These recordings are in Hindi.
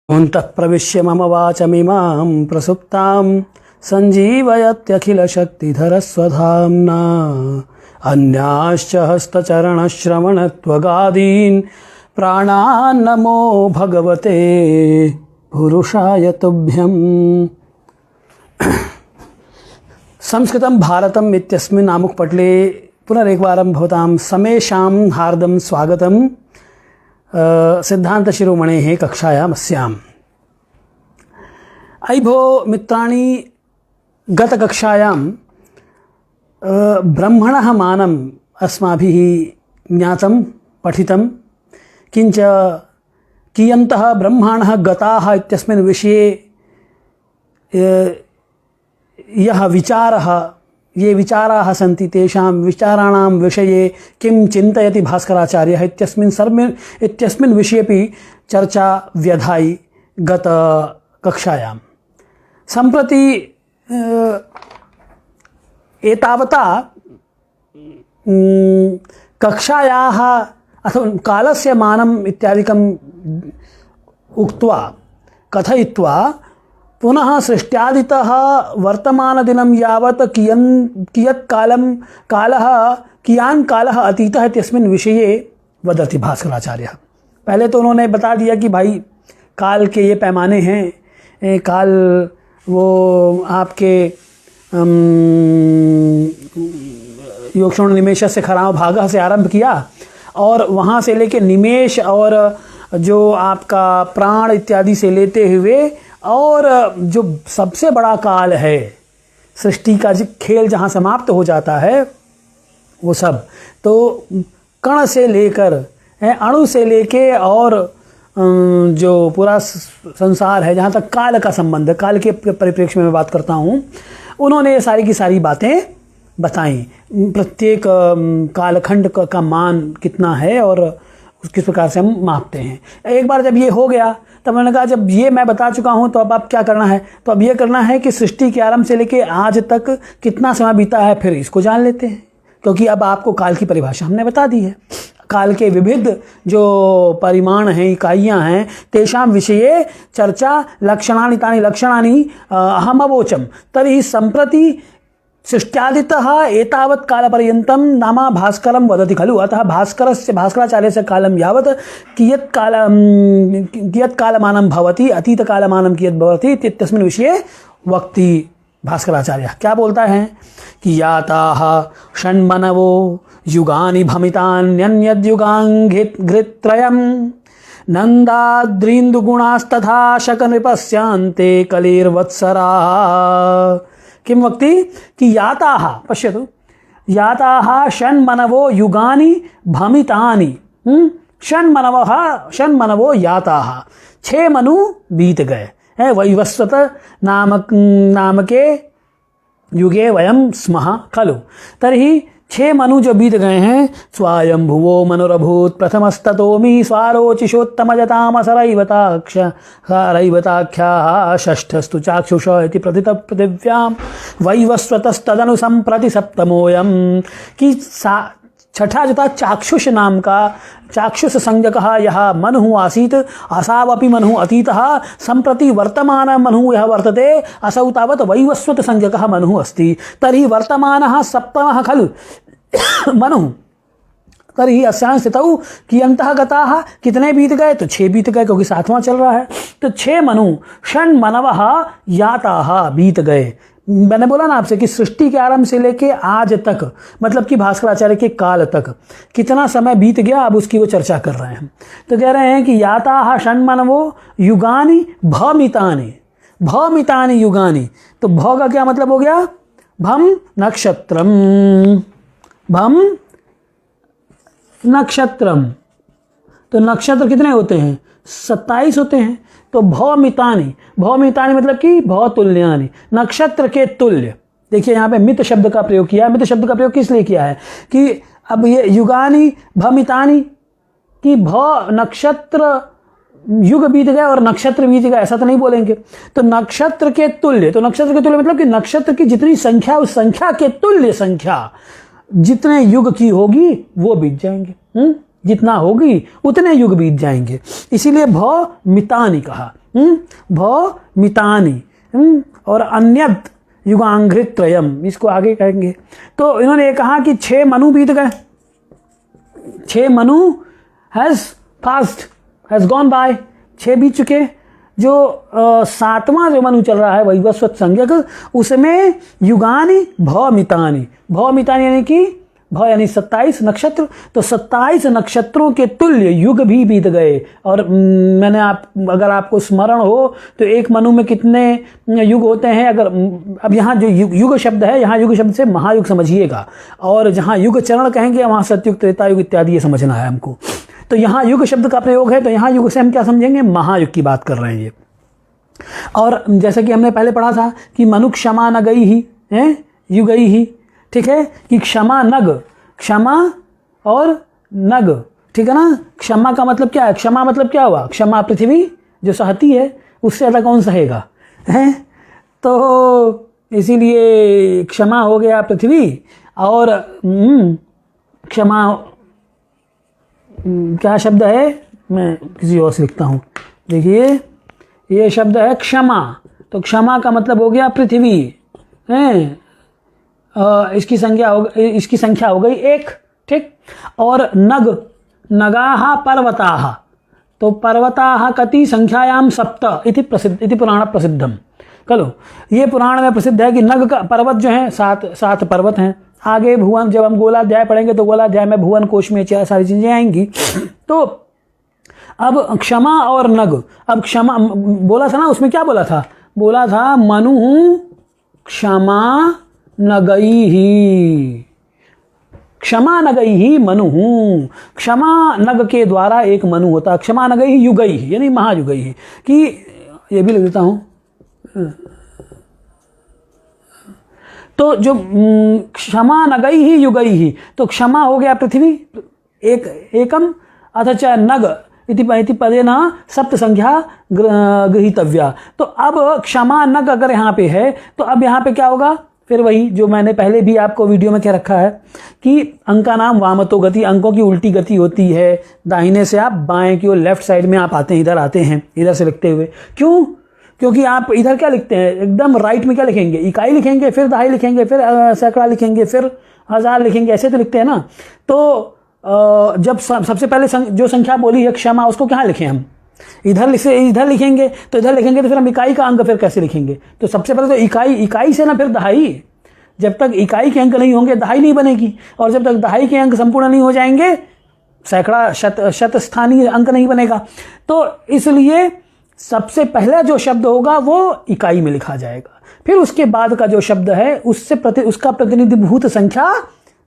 अन्तः प्रविश्य मम वाचमिमां प्रसुप्तां सञ्जीवयत्यखिलशक्तिधरस्वधाम्ना अन्याश्च हस्तचरणश्रवणत्वगादीन् प्राणान्नमो भगवते पुरुषाय तुभ्यम्। संस्कृतं भारतम् इत्यस्मिन् आमुखपटले पुनरेकवारं भवतां समेषां हार्दं स्वागतं। सिद्धान्तशिरोमणेः कक्षायामस्याम्। अयि भो मित्राणि, गतकक्षायां ब्रह्मणः मानम् अस्माभिः ज्ञातं पठितं, किञ्च कियन्तः ब्रह्माणः गताः इत्यस्मिन् विषये यः विचारः, ये विचाराः सन्ति तेषां विचाराणां विषये किं चिन्तयति भास्कराचार्यः इत्यस्मिन् विषयेपि चर्चा व्यधायि गतकक्षायां। सम्प्रति एतावता कक्षायाः अथवा कालस्य मानम् इत्यादिकम् उक्त्वा कथयित्वा पुनः सृष्ट्यादितः वर्तमानदिनं यावत् कियान् कालः अतीतः इत्यस्मिन् विषये वदति भास्कराचार्यः। पहले तो उन्होंने बता दिया कि भाई काल के ये पैमाने हैं। काल वो आपके योगक्षण निमेष से खराव भागः से आरंभ किया और वहाँ से लेके निमेष और जो आपका प्राण इत्यादि से लेते हुए और जो सबसे बड़ा काल है, सृष्टि का जो खेल जहाँ समाप्त हो जाता है वो सब, तो कण से लेकर अणु से लेके और जो पूरा संसार है, जहाँ तक काल का संबंध है, काल के परिप्रेक्ष्य में मैं बात करता हूँ, उन्होंने ये सारी की सारी बातें बताई। प्रत्येक कालखंड का मान कितना है और किस प्रकार से हम मापते हैं। एक बार जब ये हो गया तब मैंने कहा जब ये मैं बता चुका हूँ तो अब आप क्या करना है, तो अब ये करना है कि सृष्टि के आरंभ से लेके आज तक कितना समय बीता है, फिर इसको जान लेते हैं, क्योंकि अब आपको काल की परिभाषा हमने बता दी है। काल के विविध जो परिमाण हैं, इकाइयाँ हैं, तेषां विषये चर्चा लक्षणानि तानि लक्षणानि अहम् अवोचम् तर्हि सम्प्रति सृष्ट्यादितः एतावत् कालपर्यन्तं नाम भास्करं वदति खलु। अतः भास्कराचार्यस्य कालं यावत् कियत् कालमानं भवति, अतीतकालमानं कियत् भवति इत्यस्मिन् विषये वक्ति भास्कराचार्यः। क्या बोलता है कि याताः षण्मनवो युगानि भमितान्यन्यद्युगाङ्घ्रित्रयं नन्दाद्रीन्दुगुणास्तथा शकनृपस्यान्ते कलिर्वत्सराः। किं वक्ति कि याताः, पश्यतु, याताः षण्मनवो युगानि भमितानि। षण्मनवो याताः, 6 मनु बीत गए हैं। वैवस्वत नामके युगे वयं स्मः खलु। तर्हि 6 मनु जो बीत गए हैं, स्वायंभुवो मनुरभूत प्रथमस्ततोमी स्वारोचिषोत्तमजतामसरैवताख्याः षष्ठस्तु चाक्षुष इति प्रथित पृथिव्यां वैवस्वतस्तदनु सम्प्रति सप्तमोऽयं। कि छठा जो था चाक्षुष नाम का, चाक्षुष संज्ञकः यः मनुः आसीत्, असावपि मनुः अतीतः, सम्प्रति वर्तमान मनुः यः वर्तते, असौ तावत् वैवस्वत संज्ञकः मनुः अस्ति। तर्हि वर्तमानः सप्तमः खलु मनुः। तर्हि अस्यां स्थितौ कियन्तः गताः, कितने बीत गए, तो 6 बीत गए, क्योंकि 7वां चल रहा है। तो 6 मनु षण्मनवः याताः बीत गए। मैंने बोला ना आपसे कि सृष्टि के आरंभ से लेके आज तक, मतलब कि भास्कराचार्य के काल तक कितना समय बीत गया, अब उसकी वो चर्चा कर रहे हैं। तो कह रहे हैं कि याताः षण्मनवो युगानि भमितानि युगानि। तो भ का क्या मतलब हो गया, भम नक्षत्रम, भम नक्षत्रम। तो नक्षत्र कितने होते हैं, 27 होते हैं। तो भौमितानि मतलब कि भौतुल्यानि, नक्षत्र के तुल्य। देखिए यहाँ पे मित शब्द का प्रयोग किया है। मित शब्द का प्रयोग किस लिए किया है कि अब ये युगानि भमितानि कि भौ नक्षत्र युग बीत गए और नक्षत्र बीत गए, ऐसा तो नहीं बोलेंगे। तो नक्षत्र के तुल्य, तो नक्षत्र के तुल्य मतलब कि नक्षत्र की जितनी संख्या, उस संख्या के तुल्य संख्या जितने युग की होगी वो बीत जाएंगे। जितना होगी उतने युग बीत जाएंगे, इसीलिए भौ मितानि कहा। भौमितानि और अन्यत युगांघ्रित त्रयम, इसको आगे कहेंगे। तो इन्होंने ये कहा कि 6 मनु बीत गए, 6 मनु हैज गॉन बाय, 6 बीत चुके। जो 7वां जो मनु चल रहा है वैवस्वत संज्ञक, उसमें युगानि भौमितानि, भौमितानि यानी कि भौ यानी 27 नक्षत्र, तो 27 नक्षत्रों के तुल्य युग भी बीत गए। और मैंने अगर आपको स्मरण हो तो एक मनु में कितने युग होते हैं, अगर अब यहाँ जो युग शब्द है, यहाँ युग शब्द से महायुग समझिएगा, और जहाँ युग चरण कहेंगे वहाँ सतयुग त्रेता युग इत्यादि ये समझना है हमको। तो यहाँ युग शब्द का प्रयोग है, तो यहाँ युग से हम क्या समझेंगे, महायुग की बात कर रहे हैं ये। और जैसे कि हमने पहले पढ़ा था कि मनु क्षमा न गई ही है युगई ही, ठीक है, कि क्षमा नग, क्षमा और नग, ठीक है ना। क्षमा का मतलब क्या है, क्षमा मतलब क्या हुआ, क्षमा पृथ्वी जो सहती है, उससे ज़्यादा कौन सहेगा, है। तो इसीलिए क्षमा हो गया पृथ्वी, और क्षमा क्या शब्द है, मैं किसी और से लिखता हूँ, देखिए ये शब्द है क्षमा, तो क्षमा का मतलब हो गया पृथ्वी, है। इसकी संख्या हो गई 1, ठीक। और नग, नगाहा पर्वताहा, तो पर्वताहा कति संख्यायाम 7 इति पुराण प्रसिद्धम। चलो ये पुराण में प्रसिद्ध है कि नग का पर्वत जो है 7 पर्वत हैं। आगे भुवन, जब हम गोलाध्याय पढ़ेंगे तो गोलाध्याय में भुवन कोश में सारी चीजें आएंगी। तो अब क्षमा और नग, अब क्षमा बोला था ना, उसमें क्या बोला था, बोला था मनु क्षमा न गई ही, क्षमा न गई ही मनु, क्षमा नग के द्वारा एक मनु होता, क्षमा न गई ही युगई ही यानी महायुगई ही, कि ये भी लिख देता हूं। तो जो क्षमा न गई ही युगई ही, तो क्षमा हो गया पृथ्वी एकम, अथ नग इति पदेन सप्त संख्या गृहीतव्या। तो अब क्षमा नग अगर यहाँ पे है, तो अब यहाँ पे क्या होगा, फिर वही जो मैंने पहले भी आपको वीडियो में क्या रखा है कि अंक का नाम वामतो गति, अंकों की उल्टी गति होती है, दाहिने से आप बाएं की ओर लेफ्ट साइड में आप आते हैं, इधर आते हैं, इधर से लिखते हुए। क्यों, क्योंकि आप इधर क्या लिखते हैं, एकदम राइट में क्या लिखेंगे, इकाई लिखेंगे, फिर दहाई लिखेंगे, फिर सैकड़ा लिखेंगे, फिर हजार लिखेंगे, ऐसे तो लिखते हैं ना। तो जब सबसे पहले जो संख्या बोली है क्षमा, उसको कहाँ लिखें हम, इधर लिखेंगे, तो इधर लिखेंगे तो फिर हम इकाई का अंक फिर कैसे लिखेंगे, तो सबसे पहले तो इकाई से ना फिर दहाई, जब तक इकाई के अंक नहीं होंगे दहाई नहीं बनेगी, और जब तक दहाई के अंक संपूर्ण नहीं हो जाएंगे सैकड़ा शत स्थानीय अंक नहीं बनेगा। तो इसलिए सबसे पहला जो शब्द होगा वो इकाई में लिखा जाएगा, फिर उसके बाद का जो शब्द है उसका प्रतिनिधिभूत संख्या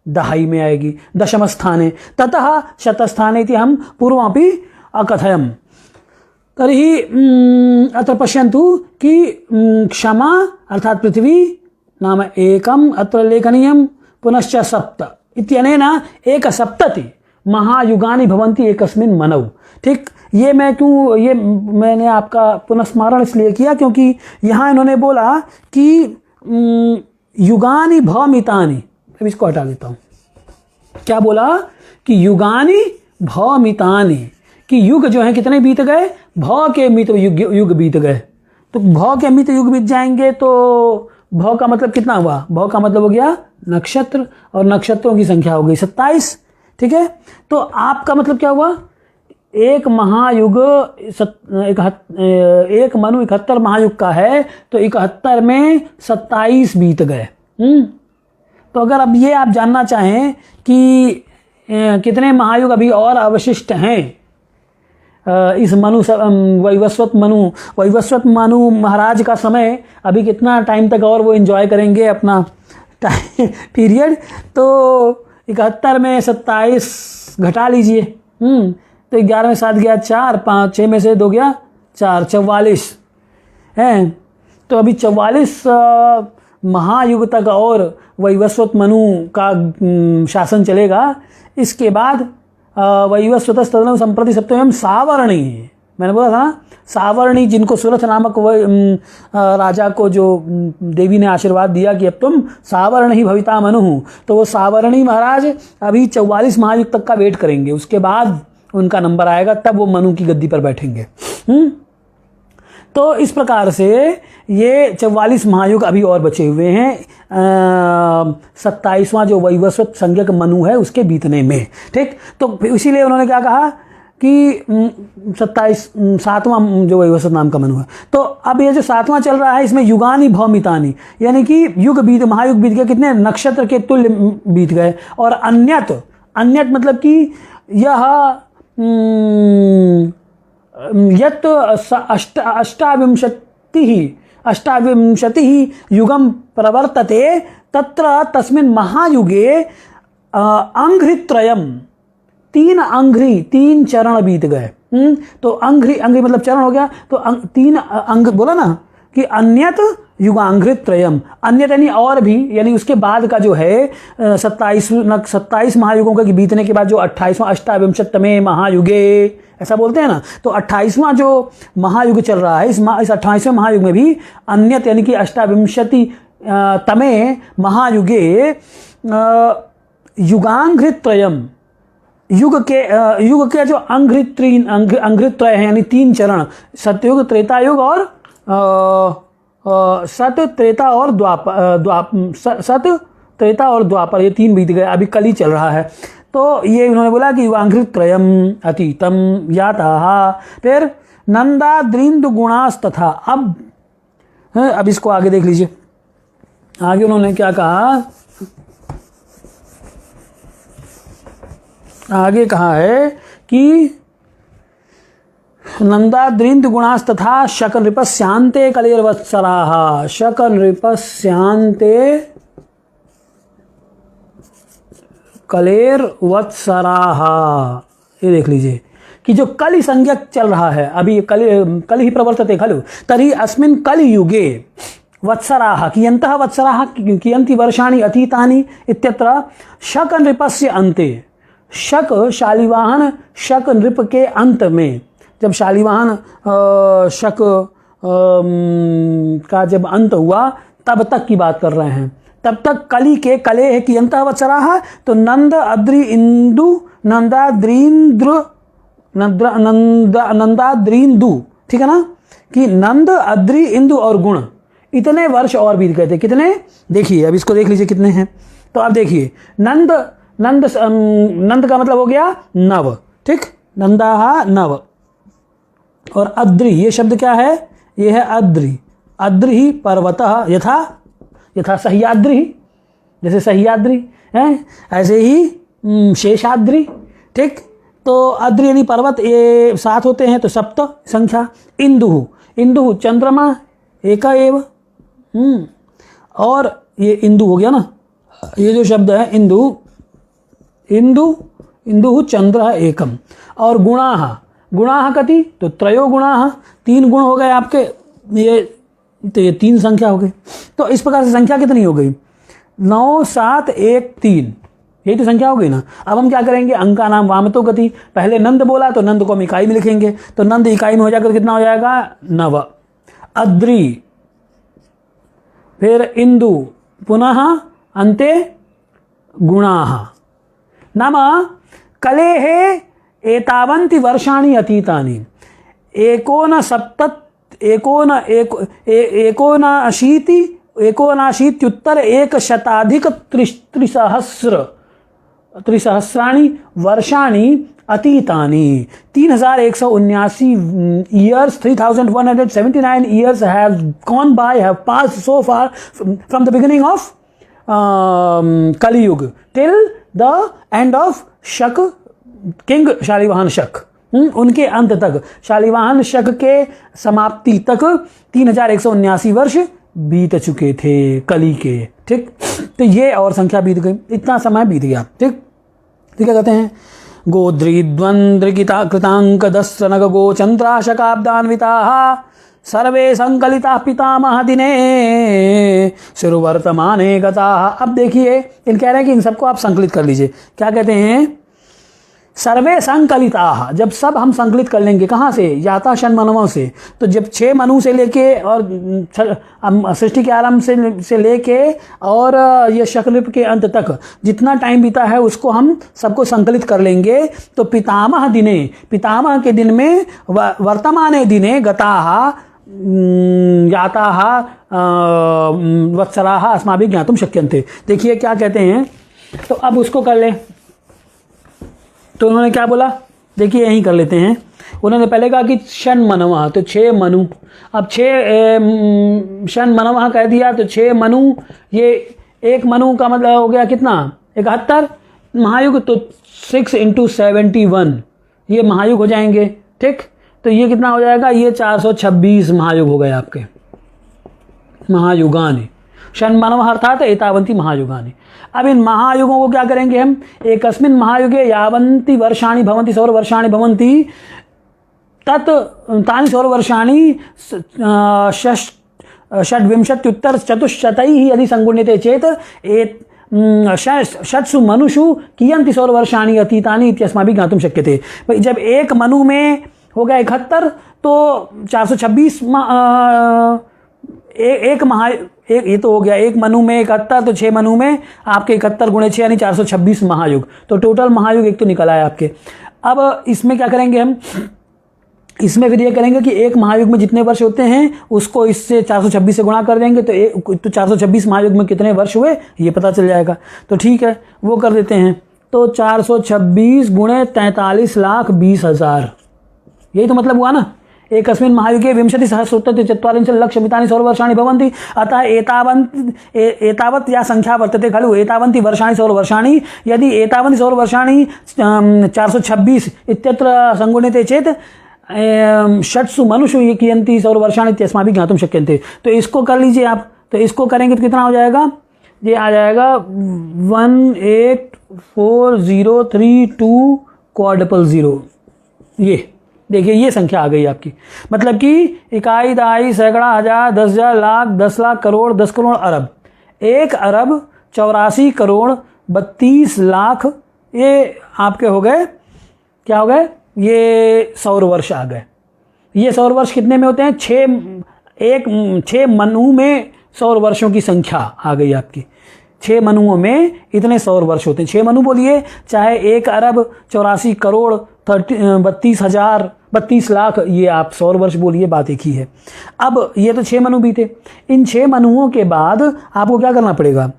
दहाई में आएगी, दशम स्थाने, ततः शतस्थाने इति हम पूर्वमपि अकथयम्। तर्हि अत्र पश्यन्तु कि क्षमा अर्थात पृथ्वी नाम एकम अत्र लेखनीयम, पुनश्च 7 इत्यनेन 1 महायुगानि भवन्ति एकस्मिन् मनौ। ठीक, ये मैंने आपका पुनस्मरण इसलिए किया क्योंकि यहाँ इन्होंने बोला कि युगानि भौमितानि, अब इसको हटा देता हूँ। क्या बोला कि युगानि भौमितानि, कि युग जो है कितने बीत गए, भौ के मित युग बीत गए। तो भौ के मित युग बीत जाएंगे तो भौ का मतलब कितना हुआ, भौ का मतलब हो गया नक्षत्र, और नक्षत्रों की संख्या हो गई 27। ठीक है, तो आपका मतलब क्या हुआ, एक महायुग एक मनु 71 महायुग का है, तो 71 में 27 बीत गए। तो अगर अब ये आप जानना चाहें कि कितने महायुग अभी और अवशिष्ट हैं इस वैवस्वत मनु महाराज का समय अभी कितना टाइम तक और वो एंजॉय करेंगे अपना पीरियड, तो 71 में 27 घटा लीजिए, तो 11 में 7 गया 4, 5 6 में से 2 गया 4, 44 है। तो अभी 44 महायुग तक और वैवस्वत मनु का शासन चलेगा। इसके बाद वैवस्वतस्तदनु संप्रति सप्तम सावर्णी, मैंने बोला था ना, सावर्णी जिनको सुरथ नामक राजा को जो देवी ने आशीर्वाद दिया कि अब तुम सावर्ण ही भविता मनु, तो वो सावर्णी महाराज अभी 44 महायुग तक का वेट करेंगे, उसके बाद उनका नंबर आएगा, तब वो मनु की गद्दी पर बैठेंगे। तो इस प्रकार से ये 44 महायुग अभी और बचे हुए हैं 27वां जो वैवस्वत संज्ञक मनु है उसके बीतने में। ठीक, तो इसीलिए उन्होंने क्या कहा कि 7वां जो वैवस्वत नाम का मनु है। तो अब ये जो 7वां चल रहा है इसमें युगानी भौमितानी, यानी कि युग बीत, महायुग बीत गए, कितने नक्षत्र के तुल्य बीत गए। और अन्यत मतलब कि यह यत अष्टाविंशति युगम प्रवर्तते तत्र तस्मिन् महायुगे अंघ्रित्रयम, 3 अंघ्रि 3 चरण बीत गए। तो अंघ्रि मतलब चरण हो गया, तो 3 अंग बोला ना कि अन्यत युगांघ्रित्रयम, अन्यत यानी और भी, यानी उसके बाद का जो है 27 महायुगों के बीतने के बाद जो 28वां अष्टाविंशतमे महायुगे ऐसा बोलते हैं ना, तो 28वां जो महायुग चल रहा है, इस 28वें महायुग में भी अन्यत यानी कि अष्टाविंशति तमे महायुगे युगांघ्रित्रयम, युग के जो अंघ्रित्रय हैं यानी 3 चरण, सतयुग, त्रेतायुग और सत, त्रेता और द्वापर, ये 3 बीत गए, अभी कल ही चल रहा है। तो ये उन्होंने बोला कि युगांघ्रित्रयम अतीतम याता। फिर नंदाद्रिंदु गुणास्तथा, अब इसको आगे देख लीजिए। आगे उन्होंने क्या कहा, आगे कहा है कि नंदाद्रिंद गुणास्तथा शकनृपस्यांते कलेर्वत्सराः, शकनृपस्यांते कलेर्वत्सराः, ये देख लीजिए कि जो कलि संज्ञक चल रहा है अभी, कल ही प्रवर्तते खलु तर्हि अस्मिन् कलियुगे वत्सराः कियन्तः वत्सराः कियन्ति वर्षाणि अतीतानि इत्यत्र शक नृपस्य अन्ते, शक शालिवाहन शक नृप के अंत में, जब शालिवाहन शक का जब अंत हुआ तब तक की बात कर रहे हैं, तब तक कली के कले है कि अंत वत्सराः, तो नंद अद्रि इंदु नंदाद्रीन्द्र नंदाद्रींदु, ठीक है ना, कि नंद अद्रि इंदु और गुण इतने वर्ष और बीत गए थे। कितने, देखिए अब इसको देख लीजिए कितने हैं। तो अब देखिए नंद का मतलब हो गया नव, ठीक, नंदाहा नव, और अद्रि ये शब्द क्या है, ये है अद्रि, अद्रि ही पर्वतः यथा सह्याद्रि, जैसे सह्याद्रि है ऐसे ही शेषाद्रि, ठीक। तो अद्रि यानी पर्वत, ये 7 होते हैं तो सप्त संख्या। इंदु चंद्रमा एका एव, और ये इंदु हो गया ना, ये जो शब्द है इंदु चंद्र एकम। और गुणाः कति, तो त्रयो गुणाः, 3 गुण हो गए आपके, तो ये 3 संख्या हो गई। तो इस प्रकार से संख्या कितनी हो गई, 9 7 1 3, यही तो संख्या हो गई ना। अब हम क्या करेंगे, अंका नाम वामतो गति, पहले नंद बोला तो नंद को हम इकाई में लिखेंगे, तो नंद इकाई में हो जाकर कितना हो जाएगा 9, अद्रि, फिर इंदु, पुनः अन्ते गुणाः, नाम कलेः एतावन्ति वर्षाणि अतीतानि, 79,197,300 वर्षाणि अतीतानि, 3179 years, 3179 years have gone by, have passed so far from the beginning of Kali Yuga till the end of शक, किंग शालिवाहन शक, उनके अंत तक, शालिवाहन शक के समाप्ति तक 3179 वर्ष बीत चुके थे कली के, ठीक। तो ये और संख्या बीत गई, इतना समय बीत गया, ठीक। तो क्या कहते हैं, गोद्रीद्वन्द्रिकिता कृतांक दस्रनग गोचंद्राशकाब्दान्विताः सर्वे संकलिता पितामह दिने शिरुवर्तमाने गताः। अब देखिए इन कह रहे हैं कि इन सबको आप संकलित कर लीजिए। क्या कहते हैं, सर्वे संकलिता, जब सब हम संकलित कर लेंगे, कहाँ से, याता षण मनुओं से, तो जब 6 मनु से लेके और सृष्टि के आरंभ से लेके और ये शकलिप के अंत तक जितना टाइम बीता है उसको हम सबको संकलित कर लेंगे, तो पितामह दिने, पितामह के दिन में वर्तमाने दिने गताः, याताः वत्सराः अस्माभिः ज्ञातुं शक्यन्ते। देखिए क्या कहते हैं, तो अब उसको कर ले। तो उन्होंने क्या बोला, देखिए यहीं कर लेते हैं। उन्होंने पहले कहा कि षण मनवः, तो 6 मनु। अब 6 षण मनवः कह दिया तो 6 मनु, ये एक मनु का मतलब हो गया कितना, 71 महायुग, तो 6 × 71 ये महायुग हो जाएंगे। ठीक, तो ये कितना हो जाएगा, ये 426 महायुग हो गए आपके, महायुगानि। षण्मनवः अर्थात एतावन्ति महायुगानि। अब इन महायुगों को क्या करेंगे हम, एकस्मिन् महायुगे यावन्ति वर्षाणि भवन्ति, सौरवर्षाणि भवन्ति, तत् तानि सौरवर्षाणि षड्विंशत्युत्तरचतुश्शतैः यदि संगुण्यते चेत् षट्सु मनुषु कियन्ति सौरवर्षाणि अतीतानि इत्यस्माभिः ज्ञातुं शक्यते। भाई जब एक मनु में हो गया 71 तो 426 एक ये तो हो गया, एक मनु में 71 तो 6 मनु में आपके 71 × 6 यानी 426 महायुग, तो टोटल महायुग एक तो निकल आया आपके। अब इसमें क्या करेंगे हम, इसमें फिर ये करेंगे कि एक महायुग में जितने वर्ष होते हैं उसको इससे 426 से गुणा कर देंगे, तो 426 महायुग में कितने वर्ष हुए ये पता चल जाएगा। तो ठीक है वो कर देते हैं, तो 426 × 43,20,000, यही तो मतलब हुआ ना। एकस्मिन् महायुगे 20,000,000 सौरवर्षाणि भवन्ति, अतः एतावत् या संख्या वर्तते खलु, एतावन्ति वर्षाणि सौरवर्षाणि, यदि एतावन्ति सौरवर्षाणि 426 इत्यत्र संगुण्यते चेत् षट्सु मनुषु ये कियन्ति सौरवर्षाणि इत्यस्माभिः ज्ञातुं शक्यन्ते। तो इसको कर लीजिए आप, तो इसको करेंगे तो कितना हो जाएगा, ये आ जाएगा 184,032 क्वाड्रपल 0। ये देखिए ये संख्या आ गई आपकी, मतलब कि इकाई दहाई सैकड़ा हजार 10,000 लाख 10 लाख करोड़ 10 करोड़ अरब, 1 अरब 84 करोड़ 32 लाख, ये आपके हो गए, क्या हो गए, ये सौर वर्ष आ गए। ये सौर वर्ष कितने में होते हैं, 6 मनु में सौर वर्षों की संख्या आ गई आपकी। 6 मनुओं में इतने सौर वर्ष होते हैं। 6 मनु बोलिए, चाहे 1 अरब 84 करोड़ 32 लाख, ये आप सौर वर्ष बोलिए, बात एक ही है। अब ये तो 6 मनु बीते, इन 6 मनुओं के बाद आपको क्या करना पड़ेगा,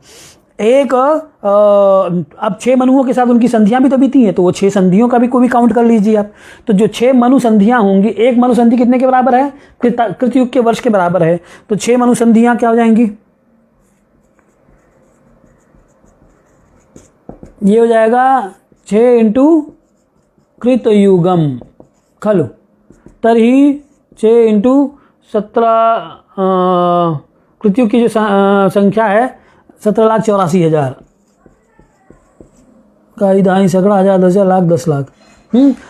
अब 6 मनुओं के साथ उनकी संधियां भी तो बीती हैं, तो वो 6 संधियों का भी कोई भी काउंट कर लीजिए आप। तो जो 6 मनु संधियां होंगी, एक मनु संधि कितने के बराबर है, कृतयुग के वर्ष के बराबर है, तो 6 मनु संधियां क्या हो जाएंगी, ये हो जाएगा 6 × कृतयुगम खलु, तर्हि 6 × 17 कृतयुग की जो संख्या है 17,84,000, इकाई दहाई सैकड़ा हजार 10,000 लाख 10 लाख,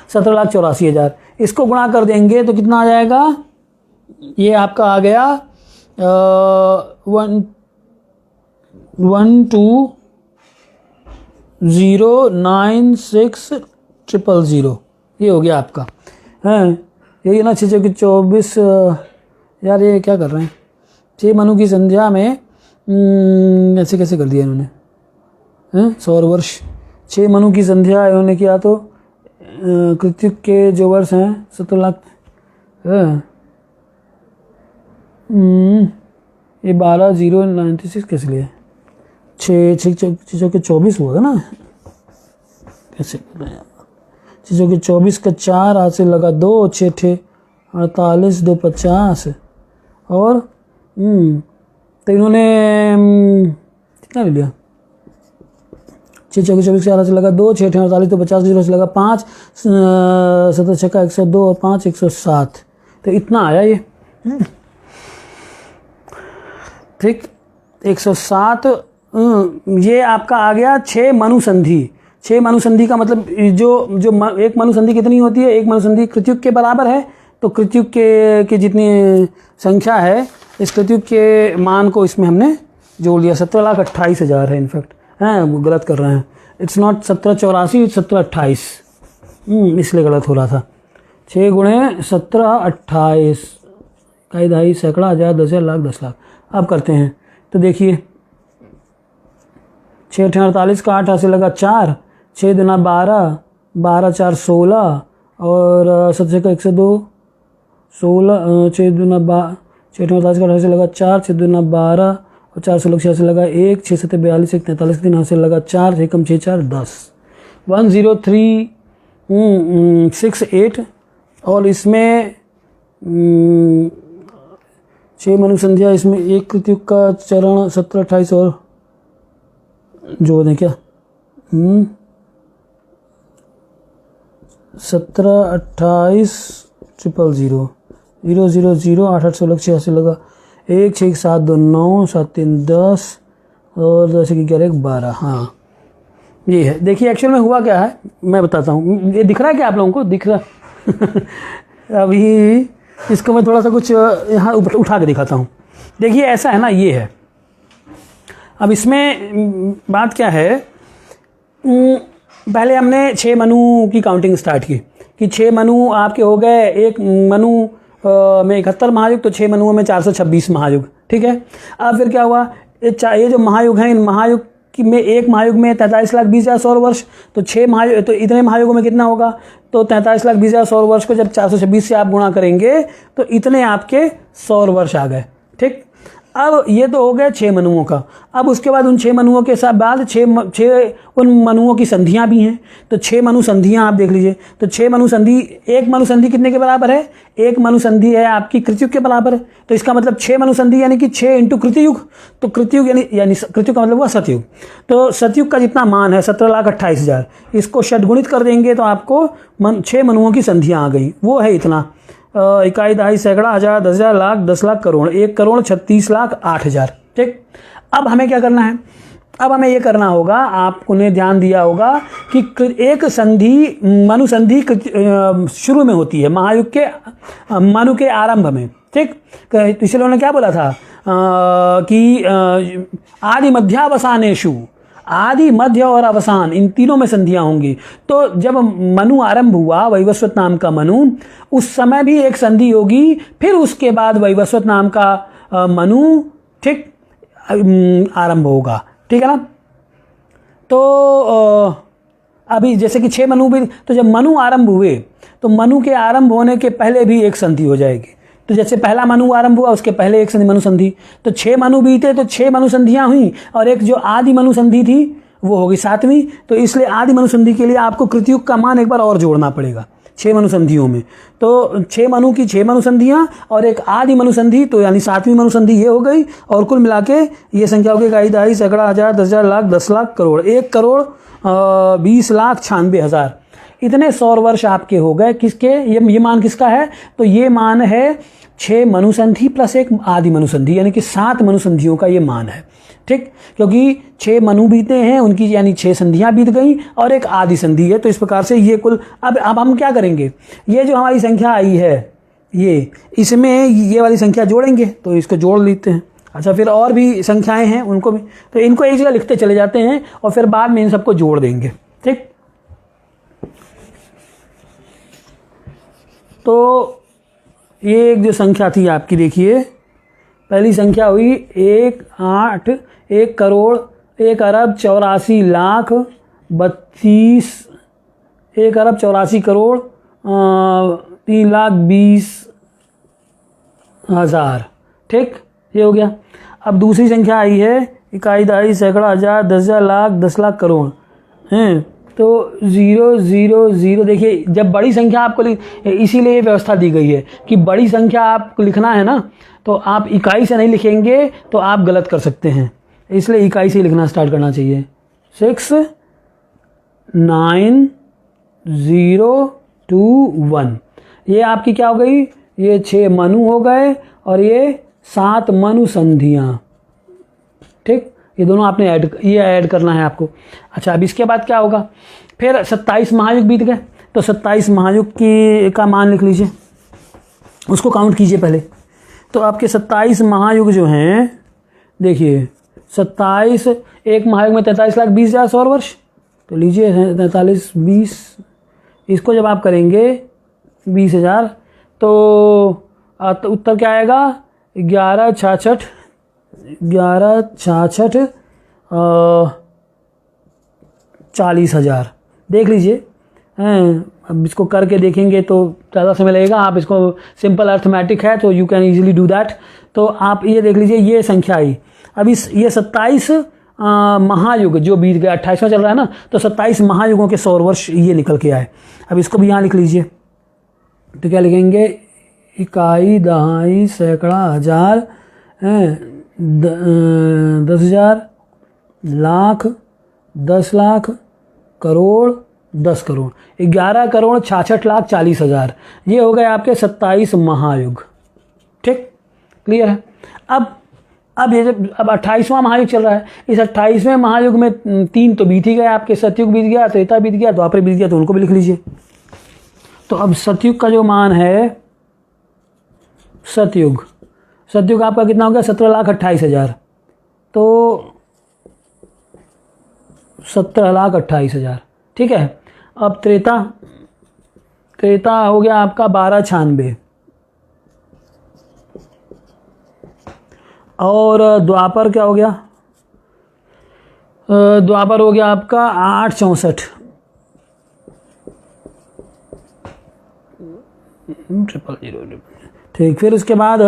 17,84,000। इसको गुणा कर देंगे तो कितना आ जाएगा, ये आपका आ गया 12096,000, ये हो गया आपका, हैं यही ना। 6 × 24 यार ये क्या कर रहे हैं, 6 मनु की संध्या में ऐसे कैसे कर दिया इन्होंने, हैं सौर वर्ष 6 मनु की संध्या इन्होंने किया, तो कृतयुग के जो वर्ष हैं 17 लाख, ये 12,096 कैसे लिए, 6 के 24 हुआ ना, कैसे कर रहे हैं, 6 के 24 का 4 हाथ से लगा 2, 6 ठे 48 2 50, और तो इन्होंने कितना ले लिया, 6 के 24 के 4 से लगा 2, 6 ठे 48 तो 50 0 से लगा 5, 17 छक्का 102 और 5 107, तो इतना आया ये, ठीक 107। ये आपका आ गया 6 मनु संधि। 6 मनु संधि का मतलब जो एक मनु संधि कितनी होती है, एक मनु संधि कृतयुग के बराबर है, तो कृतयुग के जितनी संख्या है इस कृतयुग के मान को इसमें हमने जोड़ लिया। 17,28,000 है इनफैक्ट, हैं वो गलत कर रहे हैं, इट्स नॉट 1784, 1728, इसलिए गलत हो रहा था। 6 × 17 28, इकाई दहाई सैकड़ा हजार 10,000 लाख 10 लाख। अब करते हैं तो देखिए 6 × 48 का 8 से लगा 4, 6 × 12, 12 4 16 और 17 का 102 16 6 दूना 48 का 28 से लगा 4 6 दूना 12 और 4 16 86 लगा 1 6 7 42 1 43 3 से लगा 4 6 कम 6 4 10 10368 और इसमें 6 मनुसंध्या, इसमें एक कृत्युग का चरण 17 28 और जोड़ दें क्या 17 28 000 0 0 0 8 8 16 86 लगा 1 6 7 2 9 7 3 10 और 10 1 11 1 12। हाँ ये है। देखिए एक्चुअल में हुआ क्या है मैं बताता हूँ। ये दिख रहा है क्या आप लोगों को? दिख रहा अभी इसको मैं थोड़ा सा कुछ यहाँ उठा के दिखाता हूँ। देखिए ऐसा है ना, ये है। अब इसमें बात क्या है, पहले हमने 6 मनु की काउंटिंग स्टार्ट की कि 6 मनु आपके हो गए, एक मनु में 71 महायुग, तो 6 मनुओं में 426 महायुग। ठीक है। अब फिर क्या हुआ, ये जो महायुग हैं, इन महायुग में एक महायुग में 43,20,000 सौर वर्ष, तो 6 महायुग, तो इतने महायुगों में कितना होगा, तो 43,20,000 सौर वर्ष को जब 426 से आप गुणा करेंगे तो इतने आपके सौर वर्ष आ गए। ठीक। अब ये तो हो गया 6 मनुओं का। अब उसके बाद उन 6 मनुओं के साथ बाद 6 उन मनुओं की संधियां भी हैं, तो 6 मनु संधियां आप देख लीजिए। तो 6 मनु संधि, एक मनु संधि कितने के बराबर है, एक मनु संधि है आपकी कृतयुग के बराबर है। तो इसका मतलब 6 मनु संधि यानी कि 6 इंटू कृतयुग, तो कृतयुग यानी कृतयुग का मतलब हुआ सतयुग। तो सतयुग का जितना मान है 17,28,000, इसको षटगुणित कर देंगे तो आपको 6 मनुओं की संधियां आ गई। वो है इतना, इकाई दहाई सैकड़ा हजार 10,000 लाख 10 लाख करोड़ 1,36,08,000। ठीक। अब हमें क्या करना है, अब हमें ये करना होगा, आपने ध्यान दिया होगा कि एक संधि मनु संधि शुरू में होती है महायुग के मनु के आरंभ में। ठीक। तो इसलिए उन्होंने क्या बोला था कि आदि मध्यावसानेषु, आदि मध्य और अवसान इन तीनों में संधियां होंगी। तो जब मनु आरंभ हुआ, वैवस्वत नाम का मनु, उस समय भी एक संधि होगी, फिर उसके बाद वैवस्वत नाम का मनु ठीक आरंभ होगा। ठीक है ना। तो अभी जैसे कि 6 मनु भी, तो जब मनु आरंभ हुए तो मनु के आरंभ होने के पहले भी एक संधि हो जाएगी। तो जैसे पहला मनु आरंभ हुआ उसके पहले एक संधि मनु संधि, तो 6 मनु बीते तो 6 मनु संधियां हुई, और एक जो आदि मनु संधि थी वो होगी 7वीं। तो इसलिए आदि मनु संधि के लिए आपको कृतयुग का मान एक बार और जोड़ना पड़ेगा 6 मनु संधियों में। तो 6 मनु की 6 मनु संधियां और एक आदि मनु संधि, तो यानी 7वीं मनु संधि ये हो गई, और कुल मिला के ये संख्या हो गई इकाई दहाई सैकड़ा हजार 10,000 लाख 10 लाख करोड़ 1,20,96,000। इतने सौर वर्ष आपके हो गए। किसके, ये मान किसका है, तो ये मान है 6 मनुसंधि प्लस एक आदि मनुसंधि, यानी कि 7 मनुसंधियों का ये मान है। ठीक। क्योंकि 6 मनु बीते हैं उनकी, यानी 6 संधियां बीत गई और एक आदि संधि है। तो इस प्रकार से ये कुल, अब हम क्या करेंगे, ये जो हमारी संख्या आई है ये, इसमें ये वाली संख्या जोड़ेंगे, तो इसको जोड़ लेते हैं। अच्छा, फिर और भी संख्याएं हैं उनको भी, तो इनको एक जगह लिखते चले जाते हैं और फिर बाद में इन सबको जोड़ देंगे। ठीक। तो ये एक जो संख्या थी आपकी, देखिए पहली संख्या हुई 1 करोड़ 1 अरब 84 लाख 32 1 अरब 84 करोड़ 3,20,000। ठीक, ये हो गया। अब दूसरी संख्या आई है इकाई दहाई सैकड़ा हजार 10,000 लाख 10 लाख करोड़ हैं, तो 0,0,0। देखिए जब बड़ी संख्या आपको इसीलिए ये व्यवस्था दी गई है कि बड़ी संख्या आपको लिखना है ना, तो आप इकाई से नहीं लिखेंगे तो आप गलत कर सकते हैं, इसलिए इकाई से लिखना स्टार्ट करना चाहिए। 6,9,0,2,1 ये आपकी क्या हो गई, ये 6 मनु हो गए और ये 7 मनु संधियाँ। ठीक, ये दोनों आपने ऐड करना है आपको। अच्छा, अब इसके बाद क्या होगा, फिर 27 महायुग बीत गए, तो 27 महायुग का मान लिख लीजिए, उसको काउंट कीजिए पहले। तो आपके 27 महायुग जो हैं, देखिए 27, एक महायुग में 43,20,000 सौर वर्ष, तो लीजिए 43,20, इसको जब आप करेंगे 20,000 तो उत्तर क्या आएगा, 11,66 40,000। देख लीजिए हैं। अब इसको करके देखेंगे तो ज़्यादा समय लगेगा, आप इसको सिंपल अर्थमेटिक है तो you can easily do that. तो आप ये देख लीजिए ये संख्या आई। अब ये 27 महायुग जो बीत गया, 28वां चल रहा है ना, तो 27 महायुगों के सौर वर्ष ये निकल के आए। अब इसको भी यहाँ लिख लीजिए, तो क्या लिखेंगे, इकाई, दहाई, सैकड़ा, हजार, 10,000, लाख, 10 लाख, करोड़, 10 करोड़, 11 करोड़ 66 लाख 40 हजार। ये हो गए आपके 27 महायुग। ठीक, क्लियर है। अब ये जब अब 28वां महायुग चल रहा है, इस 28वें महायुग में 3 तो बीत ही गए आपके, सतयुग बीत गया, त्रेता बीत गया, द्वापर बीत गया, तो उनको भी लिख लीजिए। तो अब सतयुग का जो मान है, सतयुग आपका कितना हो गया, 17,28,000। तो 17,28,000, ठीक है। अब त्रेता हो गया आपका 12,96, और द्वापर क्या हो गया, द्वापर हो गया आपका 8,64, 000। ठीक, फिर उसके बाद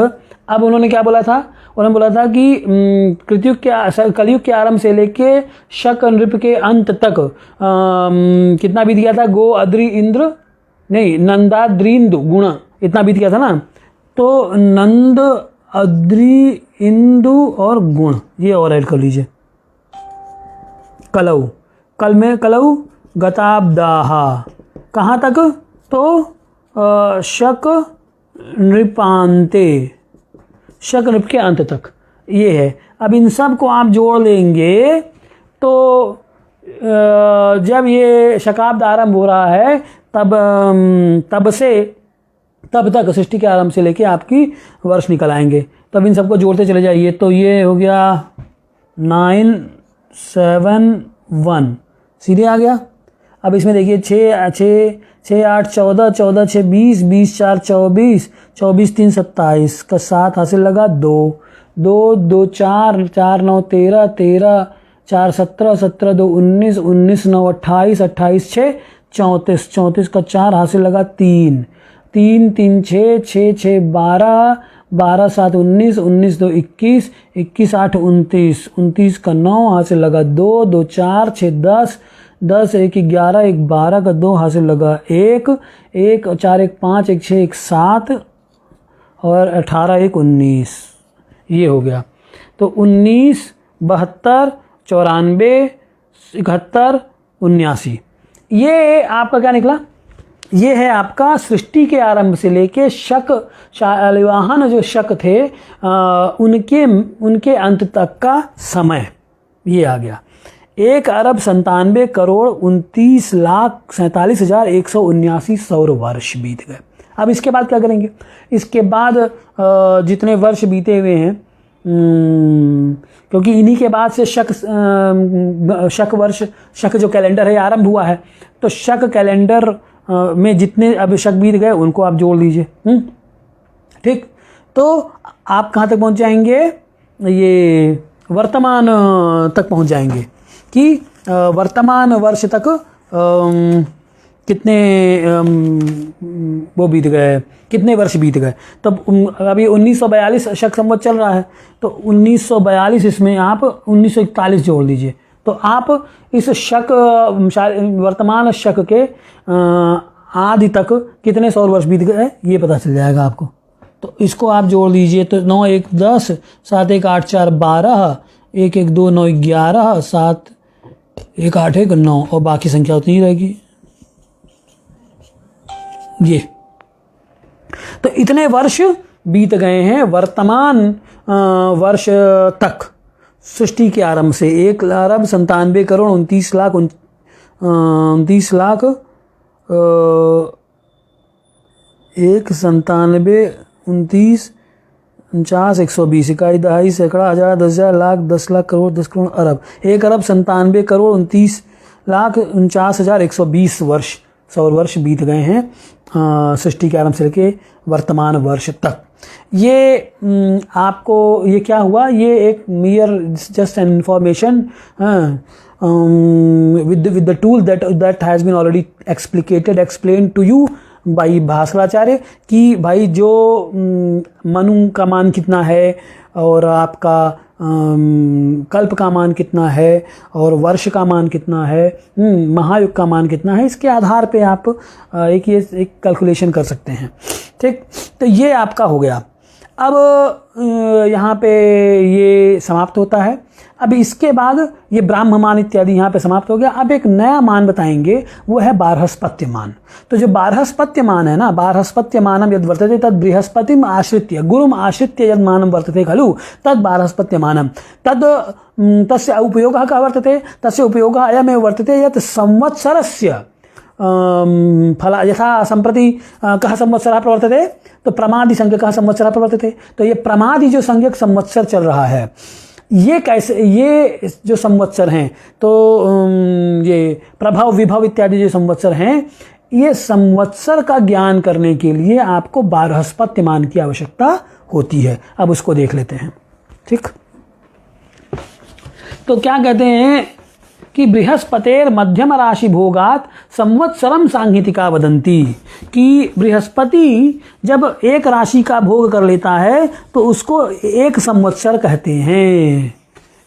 अब उन्होंने क्या बोला था, उन्होंने बोला था कि कलयुग के आरंभ से लेके शक नृप के अंत तक कितना बीत गया था, गो अद्रि इंद्र नहीं नंदाद्रिंदु गुण, इतना बीत गया था ना। तो नंद, अद्रि, इंदु और गुण, ये और ऐड कर लीजिए। कलऊ, कल में कलऊ, गताब्दाहा, कहाँ तक, तो शक नृपांते, शक नृप के अंत तक ये है। अब इन सब को आप जोड़ लेंगे तो जब ये शकाब्द आरंभ हो रहा है तब तक सृष्टि के आरंभ से लेके आपकी वर्ष निकल आएंगे। तब इन सबको जोड़ते चले जाइए, तो ये हो गया 971 सीधे आ गया। अब इसमें देखिए 6 8 14, 14 6 20, 20 4 24, 24 3 27 का 7 हासिल लगा, 2 2 2 4 4 9 13, 13 4 17, 17 2 19, 19 9 28, 28 6 34, 34 का 4 हासिल लगा, 3 3 3 6 6 6 12, 12 7 19, 19 2 21, 21 8 29, 29 का 9 हासिल लगा, 2 2 4 6 10, 10 1 11, 1 12 का 2 हासिल लगा, 1 1 4 1 5, 1 6 1 7 और 18 1 19, ये हो गया। तो 19 72 94 71 79, ये आपका क्या निकला, ये है आपका सृष्टि के आरंभ से लेके शालिवाहन जो शक थे उनके अंत तक का समय ये आ गया। 1,39,29,47,179 सौर वर्ष बीत गए। अब इसके बाद क्या करेंगे, इसके बाद जितने वर्ष बीते हुए हैं, क्योंकि इन्हीं के बाद से शक जो कैलेंडर है आरंभ हुआ है, तो शक कैलेंडर में जितने अब शक बीत गए उनको आप जोड़ लीजिए। ठीक, तो आप कहाँ तक पहुँच जाएंगे, ये वर्तमान तक पहुँच जाएंगे कि वर्तमान वर्ष तक कितने वो बीत गए, कितने वर्ष बीत गए। तब अभी 1942 शक संवत चल रहा है, तो 1942 इसमें आप 1941 जोड़ लीजिए, तो आप इस शक वर्तमान शक के आदि तक कितने सौर वर्ष बीत गए ये पता चल जाएगा आपको। तो इसको आप जोड़ लीजिए, तो 9 1 10, 7 1 8 4 12, 1 1 2 9 11, 7 1 8 1 9 और बाकी संख्या उतनी ही रहेगी। ये तो इतने वर्ष बीत गए हैं वर्तमान वर्ष तक, सृष्टि के आरंभ से 1,97,29,120 इकाई दहाई सैकड़ा हजार 10,000 लाख 10 लाख करोड़ 10 करोड़ अरब 1,97,29,49,120 वर्ष सौर वर्ष बीत गए हैं सृष्टि के आरंभ से लेके वर्तमान वर्ष तक। ये आपको ये क्या हुआ, ये एक mere just an information with the tool that has been already explained to you by Bhaskaracharya कि भाई जो मनु का मान कितना है और आपका कल्प का मान कितना है और वर्ष का मान कितना है, महायुग का मान कितना है, इसके आधार पे आप एक कैलकुलेशन कर सकते हैं। ठीक, तो ये आपका हो गया। अब यहाँ पे ये समाप्त होता है। अब इसके बाद ये ब्राह्म मान इत्यादि यहाँ पे समाप्त हो गया। अब एक नया मान बताएंगे, वो है बारहस्पत्य मान। तो जो बारहस्पत्य मान है ना, बारहस्पत्य मानम यद वर्तते तद बृहस्पतिम आश्रित्य गुरुम आश्रित्य यद मानम वर्तते खलु तद बारहस्पत्य मानम तद तस्य उपयोगः कः वर्तते, तस्य उपयोगः अयमेव वर्तते यत् संवत्सरस्य फला यथा संप्रति कः संवत्सरः प्रवर्तते, तो प्रमादि संज्ञकः संवत्सरः प्रवर्तते। तो ये प्रमादि जो संज्ञक संवत्सर चल रहा है, ये कैसे, ये जो संवत्सर हैं, तो ये प्रभव विभव इत्यादि जो संवत्सर हैं, ये संवत्सर का ज्ञान करने के लिए आपको बारहस्पत्य मान की आवश्यकता होती है। अब उसको देख लेते हैं। ठीक, तो क्या कहते हैं कि बृहस्पतेर मध्यम राशि भोगात संवत्सरम सांहितिका वदंती, कि बृहस्पति जब एक राशि का भोग कर लेता है तो उसको एक संवत्सर कहते हैं।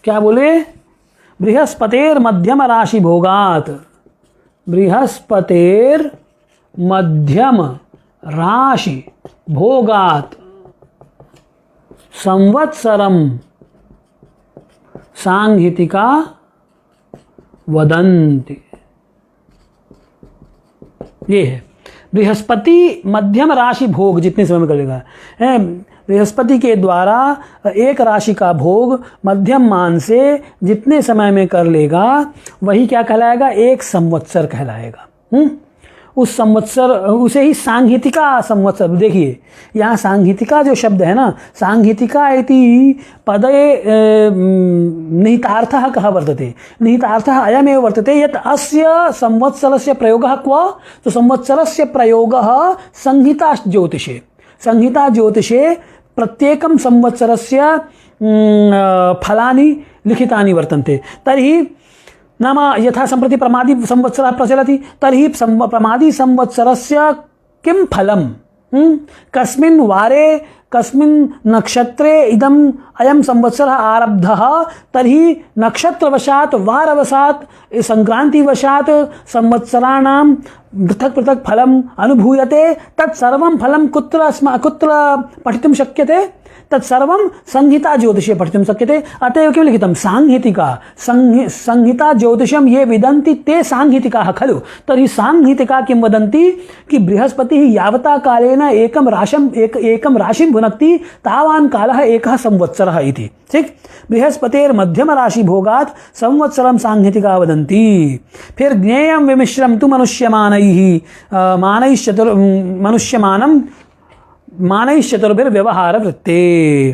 क्या बोले? बृहस्पतेर मध्यम राशि भोगात, बृहस्पतेर मध्यम राशि भोगात संवत्सरम सांहितिका वदंती। ये है बृहस्पति मध्यम राशि भोग जितने समय में करेगा, बृहस्पति के द्वारा एक राशि का भोग मध्यम मान से जितने समय में कर लेगा वही क्या कहलाएगा? एक संवत्सर कहलाएगा। उस संवत्सर, उसे ही सांहितिका संवत्सर। देखिए यहाँ सांहितिका जो शब्द है ना, सांहितिका इति पदे निहितार्थः कः वर्तते, निहितार्थः अयमेव वर्तते यत् अस्य संवत्सरस्य प्रयोगः क्व, तो संवत्सरस्य प्रयोगः संहिता ज्योतिषे, संहिता ज्योतिषे प्रत्येकं संवत्सरस्य फलानि लिखितानि वर्तन्ते। तर्हि नाम यथा सम्प्रति प्रमादी संवत्सरः प्रचलति, तर्हि प्रमादी संवत्सरस्य किं फलम्, कस्मिन् वारे कस्मिन् नक्षत्रे इदम् अयं संवत्सरः आरब्धः, तर्हि नक्षत्रवशात् वारवशात् संक्रांतिवशात् संवत्सराणां पृथक् पृथक् फलम् अनुभूयते। तत्सर्वं फलं कुत्र पठितुं शक्यते? तत्सर्वं संहिता ज्योतिषे पठितुं शक्यते। अतएव किं लिखितं? सांहितिका। संहिता ज्योतिषं ये विदन्ति ते सांहितिकाः खलु। तर्हि सांहितिका किं वदन्ति कि बृहस्पतिः यावता कालेन एकं राशिं भुनक्ति तावान् कालः एकः संवत्सरः इति। ठीक, बृहस्पतेर मध्यम राशि भोगात संवत्सरम सांहितिका वदन्ति। फिर ज्ञेयं विमिश्रम तु मानैश्चतुर्भिर व्यवहार वृत्ते।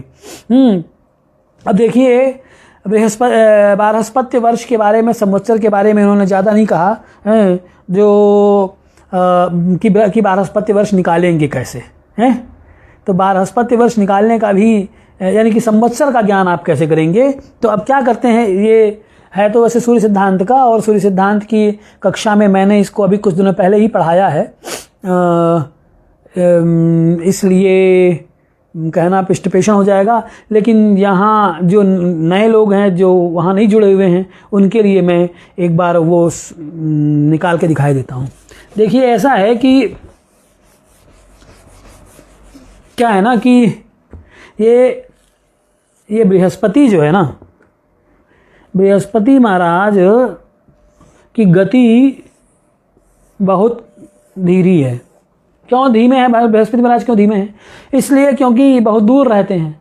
अब देखिए बारहस्पत्य वर्ष के बारे में, संवत्सर के बारे में इन्होंने ज़्यादा नहीं कहा, जो कि बारहस्पत्य वर्ष निकालेंगे कैसे हैं। तो बारहस्पत्य वर्ष निकालने का भी, यानी कि संवत्सर का ज्ञान आप कैसे करेंगे। तो अब क्या करते हैं, ये है तो वैसे सूर्य सिद्धांत का, और सूर्य सिद्धांत की कक्षा में मैंने इसको अभी कुछ दिनों पहले ही पढ़ाया है, इसलिए कहना पिष्टपेशन हो जाएगा। लेकिन यहाँ जो नए लोग हैं, जो वहाँ नहीं जुड़े हुए हैं, उनके लिए मैं एक बार वो निकाल के दिखाई देता हूँ। देखिए ऐसा है कि क्या है ना कि ये बृहस्पति जो है ना, बृहस्पति महाराज की गति बहुत धीरी है। क्यों धीमे है बृहस्पति महाराज, क्यों धीमे हैं? इसलिए क्योंकि बहुत दूर रहते हैं।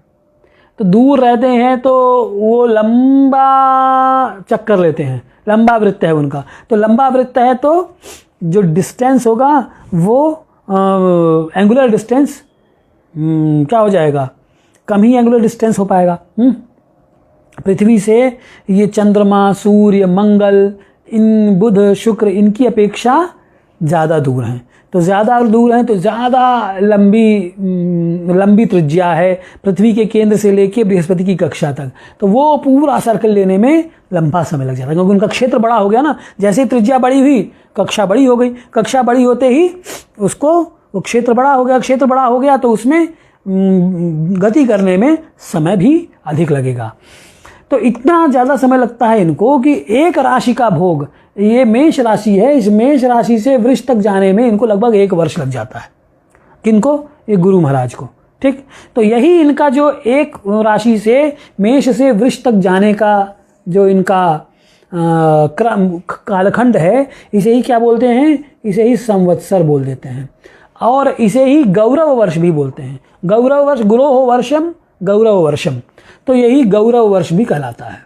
तो दूर रहते हैं तो वो लंबा चक्कर लेते हैं, लंबा वृत्त है उनका। तो लंबा वृत्त है तो जो डिस्टेंस होगा वो एंगुलर डिस्टेंस क्या हो जाएगा? कम ही एंगुलर डिस्टेंस हो पाएगा। पृथ्वी से ये चंद्रमा, सूर्य, मंगल, इन बुध, शुक्र, इनकी अपेक्षा ज़्यादा दूर हैं, तो ज़्यादा दूर हैं तो ज़्यादा लंबी त्रिज्या है पृथ्वी के केंद्र से लेके बृहस्पति की कक्षा तक, तो वो पूरा सर्कल लेने में लंबा समय लग जाता है, क्योंकि उनका क्षेत्र बड़ा हो गया ना। जैसे ही त्रिज्या बड़ी हुई, कक्षा बड़ी हो गई, कक्षा बड़ी होते ही उसको वो क्षेत्र बड़ा हो गया, क्षेत्र बड़ा हो गया तो उसमें गति करने में समय भी अधिक लगेगा। तो इतना ज़्यादा समय लगता है इनको कि एक राशि का भोग, ये मेष राशि है, इस मेष राशि से वृष तक जाने में इनको लगभग 1 वर्ष लग जाता है। किनको? ये गुरु महाराज को। ठीक, तो यही इनका जो एक राशि से मेष से वृष तक जाने का जो इनका क्रम कालखंड है, इसे ही क्या बोलते हैं? इसे ही संवत्सर बोल देते हैं, और इसे ही गौरव वर्ष भी बोलते हैं। गौरव वर्ष, गुरोह वर्षम गौरव वर्षम, तो यही गौरव वर्ष भी कहलाता है।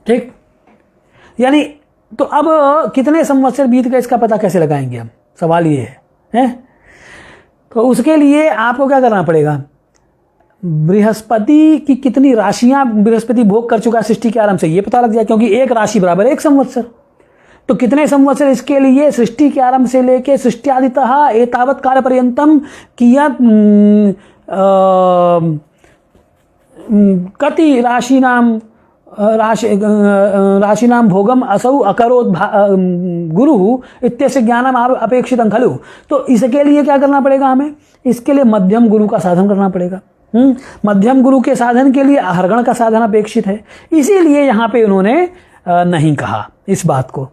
ठीक, यानी तो अब कितने संवत्सर बीत गए इसका पता कैसे लगाएंगे हम? सवाल ये है? तो उसके लिए आपको क्या करना पड़ेगा? बृहस्पति की कितनी राशियां बृहस्पति भोग कर चुका है सृष्टि के आरंभ से, ये पता लग जाए, क्योंकि एक राशि बराबर 1 संवत्सर। तो कितने संवत्सर इसके लिए सृष्टि के आरंभ से लेके सृष्टियादितः एतावत् काल पर्यंतम कियत् कति राशिनां भोगम असौ अकरोत् गुरु इत्यस्य ज्ञानम अपेक्षितं खलु। तो इसके लिए क्या करना पड़ेगा हमें? इसके लिए मध्यम गुरु का साधन करना पड़ेगा। मध्यम गुरु के साधन के लिए आहरगण का साधन अपेक्षित है, इसीलिए यहाँ पे उन्होंने नहीं कहा इस बात को।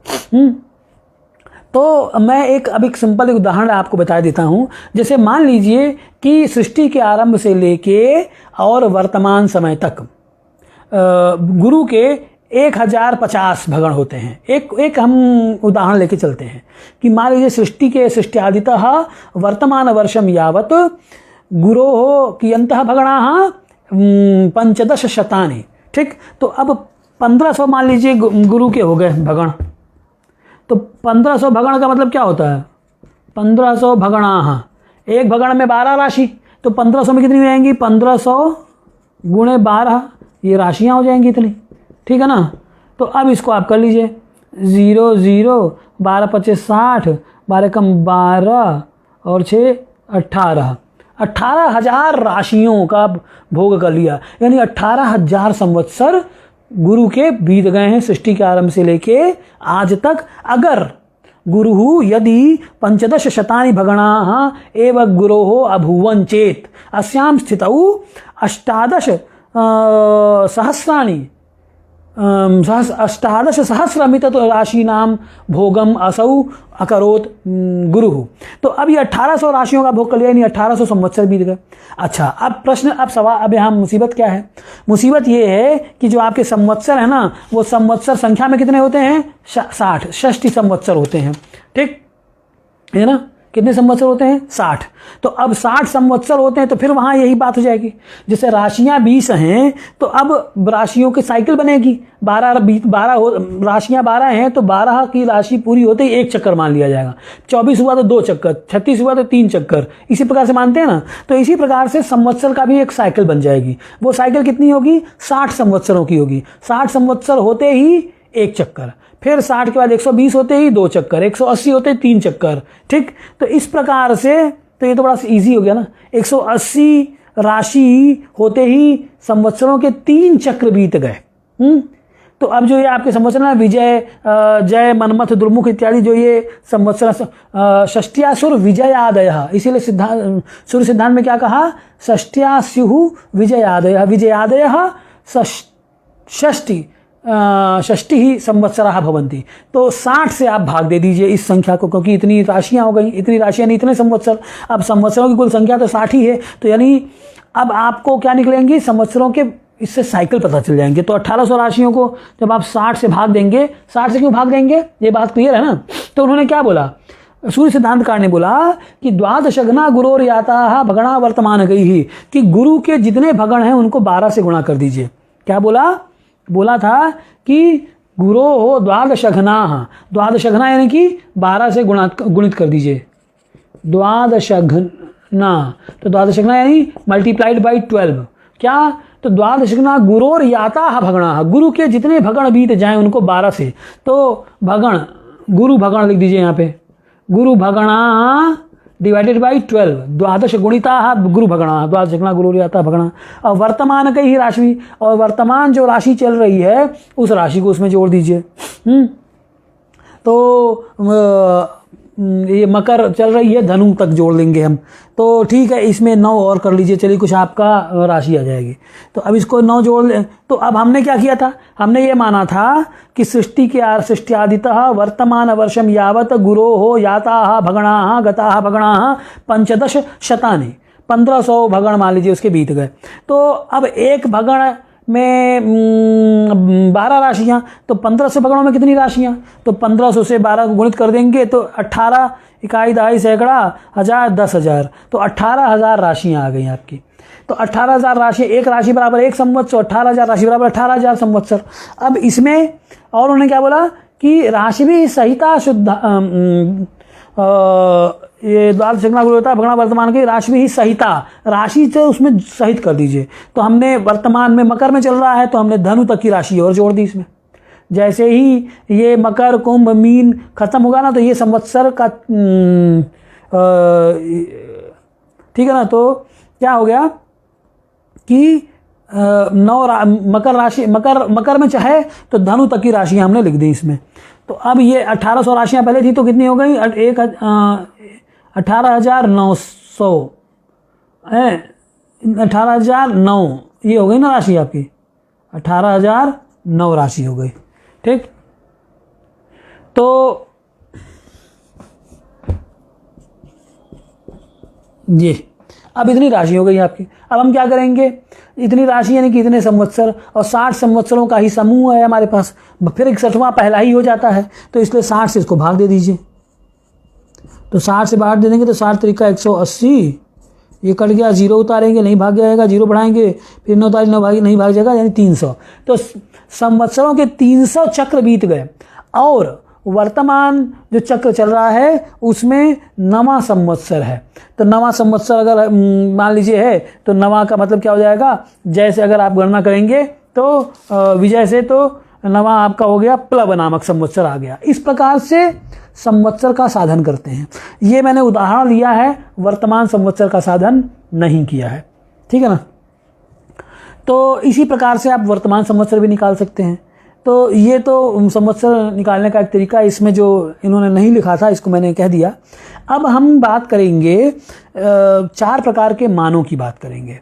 तो मैं अब एक सिंपल उदाहरण आपको बता देता हूँ। जैसे मान लीजिए कि सृष्टि के आरंभ से लेके और वर्तमान समय तक गुरु के 1050 भगण होते हैं। एक हम उदाहरण लेके चलते हैं कि मान लीजिए सृष्टियादितः वर्तमान वर्षम यावत गुरोः कियन्तः भगणाः 15 शतानि। ठीक, तो अब 1500 मान लीजिए गुरु के हो गए भगण, तो 1500 भगण का मतलब क्या होता है? 1500 भगणाः, एक भगण में 12 राशि, तो 1500 में कितनी हो जाएंगी? 1500 गुणे 12, ये राशियां हो जाएंगी इतनी। ठीक है ना? तो अब इसको आप कर लीजिए, 0 0 12 25 60, 12 कम 12 और 6 18, 18,000 राशियों का भोग कर लिया। यानी 18,000 संवत्सर गुरु के बीत गए हैं सृष्टि के आरंभ से लेके आज तक। अगर गुरु यदि 15 शतानि भगणाः एव गुरोः अभूवन् चेत् अस्यां स्थितौ 18 सहस्रमित राशीनां भोगम असौ अकरोत् गुरुः। तो अब ये 1800 राशियों का भोग कर लिया, यानी 1800 संवत्सर बीत गए। अच्छा, अब यहाँ मुसीबत क्या है? मुसीबत ये है कि जो आपके संवत्सर है ना, वो संवत्सर संख्या में कितने होते हैं? 60, 60 संवत्सर होते हैं। ठीक है ना? कितने संवत्सर होते हैं? 60। तो अब 60 संवत्सर होते हैं तो फिर वहाँ यही बात हो जाएगी, जैसे राशियाँ 20 हैं तो अब राशियों की साइकिल बनेगी। 12 राशियाँ 12 हैं तो 12 की राशि पूरी होते ही 1 चक्कर मान लिया जाएगा। 24 हुआ तो 2 चक्कर, 36 हुआ तो 3 चक्कर, इसी प्रकार से मानते हैं ना। तो इसी प्रकार से संवत्सर का भी एक साइकिल बन जाएगी। वो साइकिल कितनी होगी? 60 संवत्सरों की होगी। 60 संवत्सर होते ही 1 चक्कर, फिर 60 के बाद 120 होते ही 2 चक्कर, 180 होते ही 3 चक्कर। ठीक, तो इस प्रकार से तो ये तो बड़ा इजी हो गया ना। 180 राशि होते ही संवत्सरों के 3 चक्र बीत गए। तो अब जो ये आपके संवत्सर है विजय, जय, मनमथ, दुर्मुख इत्यादि, जो ये संवत्सर षष्ट्यासुर विजयादयः, इसीलिए सूर्य सिद्धांत में क्या कहा? षष्ट्यास्युः विजयादयः, विजयादयः षष्टि ही संवत्सराः भवन्ति। तो 60 से आप भाग दे दीजिए इस संख्या को, क्योंकि इतनी राशियां हो गई, इतनी राशियां नहीं इतने संवत्सर। अब संवत्सरों की कुल संख्या तो 60 ही है, तो यानी अब आपको क्या निकलेंगी? संवत्सरों के इससे साइकिल पता चल जाएंगे। तो 1800 राशियों को जब आप 60 से भाग देंगे, 60 से क्यों भाग देंगे? ये बात क्लियर है ना? तो उन्होंने क्या बोला? सूर्य सिद्धांतकार ने बोला कि द्वादशगना गुरोर्याताः भगणा वर्तमान गई ही, कि गुरु के जितने भगण हैं उनको 12 से गुणा कर दीजिए। क्या बोला था कि गुरो हो द्वादशघना, द्वादशघना यानी कि 12 से गुणित कर दीजिए। द्वादशघना, तो द्वादशघना यानी मल्टीप्लाइड बाई 12। क्या? तो द्वादशघना गुरोर याता भगणा, गुरु के जितने भगण बीत जाएं उनको 12 से। तो भगण गुरु भगण लिख दीजिए यहाँ पे, गुरु भगणा डिवाइडेड बाई 12, द्वादश गुणिता गुरु भगणा, द्वादश गुणा गुरु आता भगणा। और वर्तमान का ही राशि, और वर्तमान जो राशि चल रही है उस राशि को उसमें जोड़ दीजिए। तो ये मकर चल रही है, धनु तक जोड़ लेंगे हम, तो ठीक है, इसमें 9 और कर लीजिए, चलिए कुछ आपका राशि आ जाएगी। तो अब इसको 9 जोड़ ले। तो अब हमने क्या किया था, हमने ये माना था कि सृष्टियादितः वर्तमान वर्षम यावत गुरो हो याता भगणा गता भगणा 15 शतानि, 1500 भगण मान लीजिए उसके बीत गए। तो अब एक भगण में 12 राशियाँ, तो 1500 भगणों में कितनी राशियाँ, तो 1500 से 12 को गुणित कर देंगे तो 18 इकाई दहाई सैकड़ा हज़ार 10,000, तो 18,000 राशियाँ आ गई आपकी। तो 18,000 राशि, एक राशि बराबर एक संवत्सर, 18,000 राशि बराबर 18,000 संवत्सर। अब इसमें और उन्होंने क्या बोला कि राशि भी सहिता शुद्ध, ये द्वादश गुरु होता है भगणा वर्तमान की राशि भी ही सहिता, राशि से उसमें सहित कर दीजिए। तो हमने वर्तमान में मकर में चल रहा है तो हमने धनु तक की राशि और जोड़ दी इसमें। जैसे ही ये मकर कुंभ मीन खत्म होगा ना, तो ये संवत्सर का ठीक है ना, तो क्या हो गया कि 9 मकर राशि, मकर में चाहे तो धनु तक की राशि हमने लिख दी इसमें। तो अब ये 1800 राशियाँ पहले थी तो कितनी हो गई, 18,900 है, 18,009 ये हो गई ना राशि आपकी, 18,009 राशि हो गई। ठीक, तो ये अब इतनी राशि हो गई आपकी। अब हम क्या करेंगे, इतनी राशि यानी कि इतने संवत्सर, और 60 संवत्सरों का ही समूह है हमारे पास, फिर 61वां पहला ही हो जाता है, तो इसलिए 60 से इसको भाग दे दीजिए। तो 60 से भाग दे देंगे तो 60 तरीका 180, ये कट गया, 0 उतारेंगे नहीं भाग जाएगा, 0 बढ़ाएंगे फिर 9 तारीख 9 भागी नहीं भाग जाएगा, यानी 300। तो संवत्सरों के 300 चक्र बीत गए, और वर्तमान जो चक्र चल रहा है उसमें 9वां संवत्सर है। तो 9वां संवत्सर अगर मान लीजिए है तो 9वां का मतलब क्या हो जाएगा, जैसे अगर आप गणना करेंगे तो विजय से तो 9वां आपका हो गया, प्लव नामक संवत्सर आ गया। इस प्रकार से संवत्सर का साधन करते हैं। ये मैंने उदाहरण लिया है, वर्तमान संवत्सर का साधन नहीं किया है, ठीक है ना। तो इसी प्रकार से आप वर्तमान संवत्सर भी निकाल सकते हैं। तो ये तो संवत्सर निकालने का एक तरीका, इसमें जो इन्होंने नहीं लिखा था इसको मैंने कह दिया। अब हम बात करेंगे 4 प्रकार के मानों की बात करेंगे।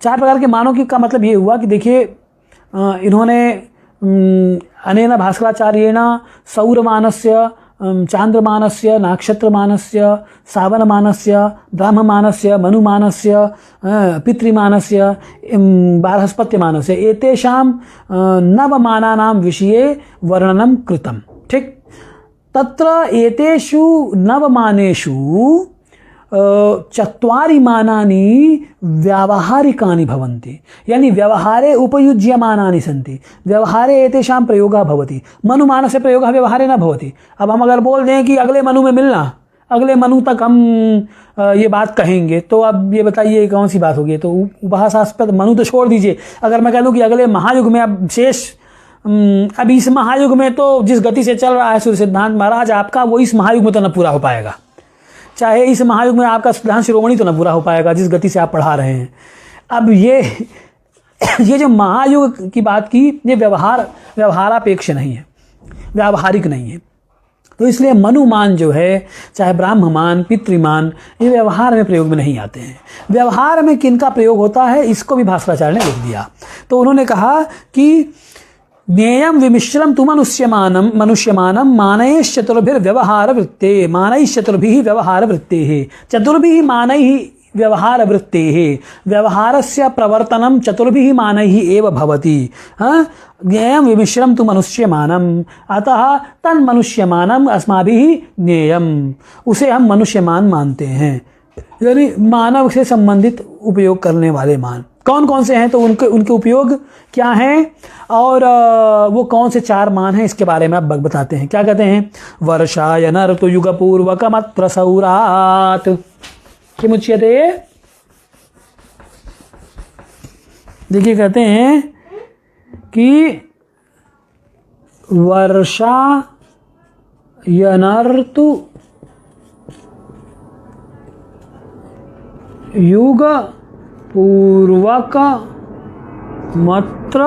4 प्रकार के मानों की का मतलब ये हुआ कि देखिए इन्होंने अनेन भास्कराचार्येण सौरमानस्य, चांद्रमानस्य, नक्षत्रमानस्य, सावनमानस्य, ब्राह्ममानस्य, मनुमानस्य, पितृमानस्य, बारहस्पत्यमानस्य एतेषां नवमानानां विषये वर्णनं कृतं। ठीक, तत्र एतेषु नवमानेषु 4 मानानि व्यावहारिकानि भवन्ति, यानी व्यवहारे उपयुज्यमानानि सन्ति, व्यवहारे एतेषां प्रयोगः भवति, मनुमानस्य प्रयोगः व्यवहारे न भवति। अब हम अगर बोल दें कि अगले मनु में मिलना, अगले मनु तक हम ये बात कहेंगे, तो अब ये बताइए कौन सी बात होगी। तो उपहासास्पद मनु तो छोड़ दीजिए, अगर मैं कह दूं कि अगले महायुग में, अब शेष अब इस महायुग में तो जिस गति से चल रहा है सूर्य सिद्धांत महाराज आपका, वो इस महायुग में तो न पूरा हो पाएगा। चाहे इस महायुग में आपका सिद्धांत शिरोमणि तो न पूरा हो पाएगा जिस गति से आप पढ़ा रहे हैं। अब ये जो महायुग की बात की, ये व्यवहारापेक्ष नहीं है, व्यावहारिक नहीं है। तो इसलिए मनुमान जो है, चाहे ब्राह्ममान, पितृमान, ये व्यवहार में प्रयोग में नहीं आते हैं। व्यवहार में किनका प्रयोग होता है इसको भी भास्कराचार्य ने लिख दिया। तो उन्होंने कहा कि ज्ञेयं विमिश्रम तु मनुष्यमानं मानैश्चतुर्भिः व्यवहारवृत्तेः, मानैश्चतुर्भिः व्यवहारवृत्तेः, चतुर्भिः मानैः व्यवहारवृत्तेः, व्यवहारस्य प्रवर्तनं चतुर्भिः मानैः एव भवति। ज्ञेयं विमिश्रम तु मनुष्यमानं, अतः तन्मनुष्यमानं अस्माभिः ज्ञेयं, उसे हम मनुष्यमान मानते हैं, यानी मानव से संबंधित उपयोग करने वाले मान। कौन कौन से हैं, तो उनके उपयोग क्या हैं और वो कौन से 4 मान हैं इसके बारे में आप बताते हैं। क्या कहते हैं, वर्षायन ऋतुयुगपूर्वकमत्र सौरात् किमुच्यते। देखिए कहते हैं कि वर्षा यनर्तु युग पूर्वक मत्र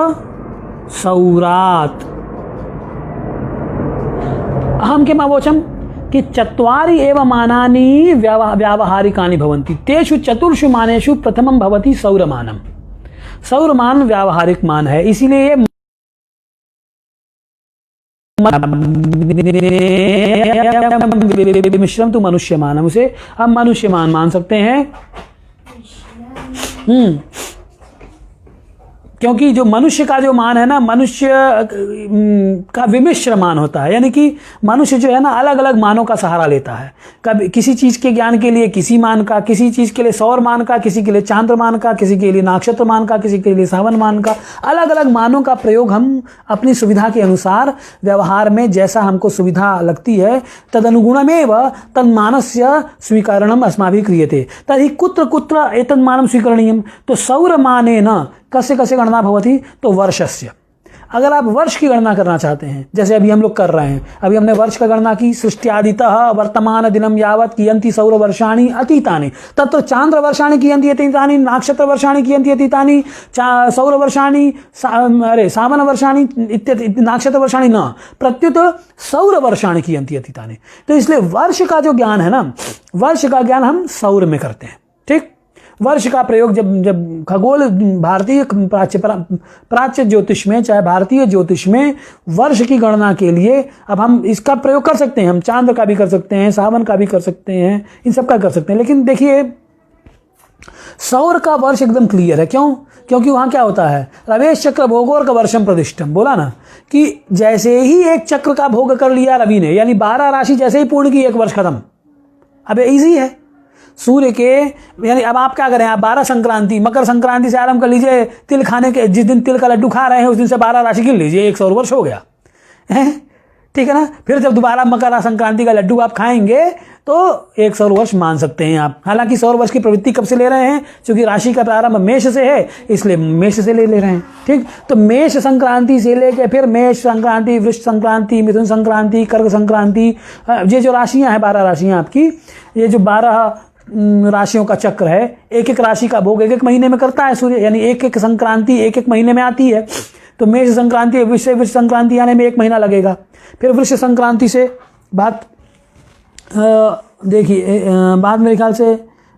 सौरात अहम किमवोचम कि चत्वारि एव मानानि व्यावहारिकानि भवन्ति तेषु चतुर्षु मानेषु प्रथमं भवति सौरमानम। सौरमान व्यावहारिक मान है, इसीलिए मिश्रम तो मनुष्य मानम, उसे हम मनुष्य मान सकते हैं। क्योंकि जो मनुष्य का जो मान है ना, मनुष्य का विमिश्र मान होता है, यानी कि मनुष्य जो है ना अलग अलग मानों का सहारा लेता है। कभी किसी चीज के ज्ञान के लिए किसी मान का, किसी चीज के लिए सौर मान का, किसी के लिए चांद्र मान का, किसी के लिए नक्षत्र मान का, किसी के लिए सावन मान का, अलग अलग मानों का प्रयोग हम अपनी सुविधा के अनुसार व्यवहार में जैसा हमको सुविधा लगती है तदनुगुणमेव तन्मानस्य स्वीकरणम अस्माभिः क्रियते तर्हि कुत्र कुत्र एतन्मानं स्वीकरणीयम। तो सौर माने न कस्य कस्य गणना भवति, तो वर्षस्य। अगर आप वर्ष की गणना करना चाहते हैं, जैसे अभी हम लोग कर रहे हैं, अभी हमने वर्ष का गणना की, सृष्ट्यादितः वर्तमान दिनम यावत् कियन्ति सौर वर्षाणि अतीतानि, तत्र चांद्र वर्षाणि कियन्ति अतीतानि, नक्षत्र वर्षाणि कियन्ति अतीतानि, सौर वर्षाणि सावन वर्षाणि इत्यादि, नक्षत्र वर्षाणि न, प्रत्युत सौर वर्षाणि कियन्ति अतीतानि। तो इसलिए वर्ष का जो ज्ञान है ना, वर्ष का ज्ञान हम सौर में करते हैं। ठीक, वर्ष का प्रयोग जब खगोल भारतीय प्राच्य ज्योतिष में, चाहे भारतीय ज्योतिष में वर्ष की गणना के लिए अब हम इसका प्रयोग कर सकते हैं। हम चांद्र का भी कर सकते हैं, सावन का भी कर सकते हैं, इन सब का कर सकते हैं। लेकिन देखिए सौर का वर्ष एकदम क्लियर है। क्यों? क्योंकि वहां क्या होता है, रवेश चक्र भोगोर का वर्षम प्रतिष्ठम, बोला ना कि जैसे ही एक चक्र का भोग कर लिया रवि ने, यानी 12 राशि जैसे ही पूर्ण की, एक वर्ष खत्म। अब इजी है सूर्य के, यानी अब आप क्या करें, आप 12 संक्रांति, मकर संक्रांति से आरंभ कर लीजिए, तिल खाने के, जिस दिन तिल का लड्डू खा रहे हैं उस दिन से 12 राशि गिन लीजिए, 1 सौर वर्ष हो गया है। ठीक है ना। फिर जब दोबारा मकर संक्रांति का लड्डू आप खाएंगे तो 1 सौर वर्ष मान सकते हैं आप। हालांकि सौर वर्ष की प्रवृत्ति कब से ले रहे हैं, क्योंकि राशि का प्रारंभ मेष से है, इसलिए मेष से ले रहे हैं। ठीक, तो मेष संक्रांति से लेके फिर मेष संक्रांति, वृष संक्रांति, मिथुन संक्रांति, कर्क संक्रांति, ये जो राशियां हैं 12 राशियां आपकी, ये जो 12 राशियों का चक्र है, एक एक राशि का भोग एक एक महीने में करता है सूर्य, यानी एक एक संक्रांति एक एक महीने में आती है। तो मेष संक्रांति, वृष संक्रांति आने में 1 महीना लगेगा। फिर वृष संक्रांति से बात देखिए, बात मेरे ख्याल से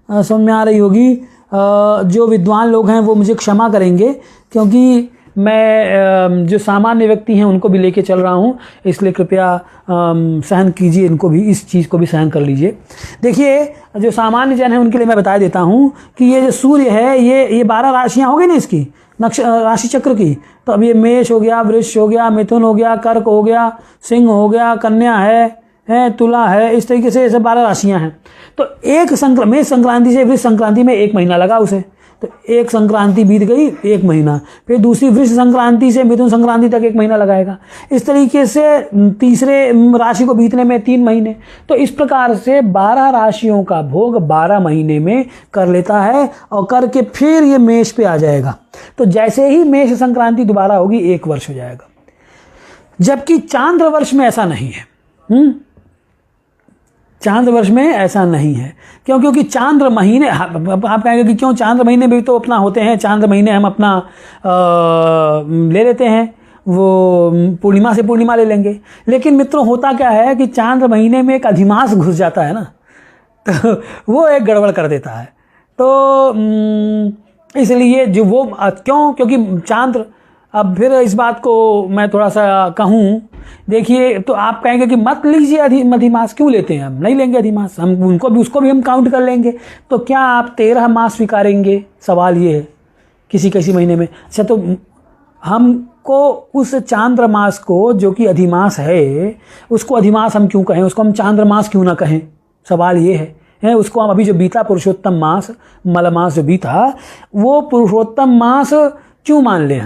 समझ में आ रही होगी। जो विद्वान लोग हैं वो मुझे क्षमा करेंगे, क्योंकि मैं जो सामान्य व्यक्ति हैं उनको भी लेके चल रहा हूं, इसलिए कृपया सहन कीजिए, इनको भी, इस चीज़ को भी सहन कर लीजिए। देखिए जो सामान्य जन है उनके लिए मैं बता देता हूं कि ये जो सूर्य है, ये 12 राशियां हो गई ना इसकी राशि चक्र की। तो अब ये मेष हो गया, वृष हो गया, मिथुन हो गया, कर्क हो गया, सिंह हो गया, कन्या है, तुला है, इस तरीके से ये सब 12 राशियां हैं। तो एक मेष संक्रांति से वृष संक्रांति में 1 महीना लगा उसे, तो एक संक्रांति बीत गई, 1 महीना। फिर दूसरी वृष संक्रांति से मिथुन संक्रांति तक 1 महीना लगाएगा। इस तरीके से तीसरे राशि को बीतने में 3 महीने। तो इस प्रकार से 12 राशियों का भोग 12 महीने में कर लेता है, और करके फिर ये मेष पे आ जाएगा। तो जैसे ही मेष संक्रांति दोबारा होगी 1 वर्ष हो जाएगा। जबकि चांद्र वर्ष में ऐसा नहीं है। चांद्र वर्ष में ऐसा नहीं है। क्यों? क्योंकि चांद्र महीने, आप कहेंगे कि क्यों, चांद्र महीने भी तो अपना होते हैं, चांद्र महीने हम अपना ले लेते हैं, वो पूर्णिमा से पूर्णिमा ले लेंगे। लेकिन मित्रों होता क्या है कि चांद्र महीने में एक अधिमास घुस जाता है ना, तो वो एक गड़बड़ कर देता है। तो इसलिए जो वो क्यों, क्योंकि चांद्र, अब फिर इस बात को मैं थोड़ा सा कहूँ, देखिए तो आप कहेंगे कि मत लीजिए अधिमास, क्यों लेते हैं, हम नहीं लेंगे अधिमास, हम उनको भी, उसको भी हम काउंट कर लेंगे। तो क्या आप 13 मास स्वीकारेंगे, सवाल ये है किसी किसी महीने में। अच्छा, तो हमको उस चांद्र मास को जो कि अधिमास है, उसको अधिमास हम क्यों कहें, उसको हम चांद्र मास क्यों ना कहें, सवाल ये है। उसको हम अभी जो बीता पुरुषोत्तम मास, मलमास जो बीता, वो पुरुषोत्तम मास क्यों मान लें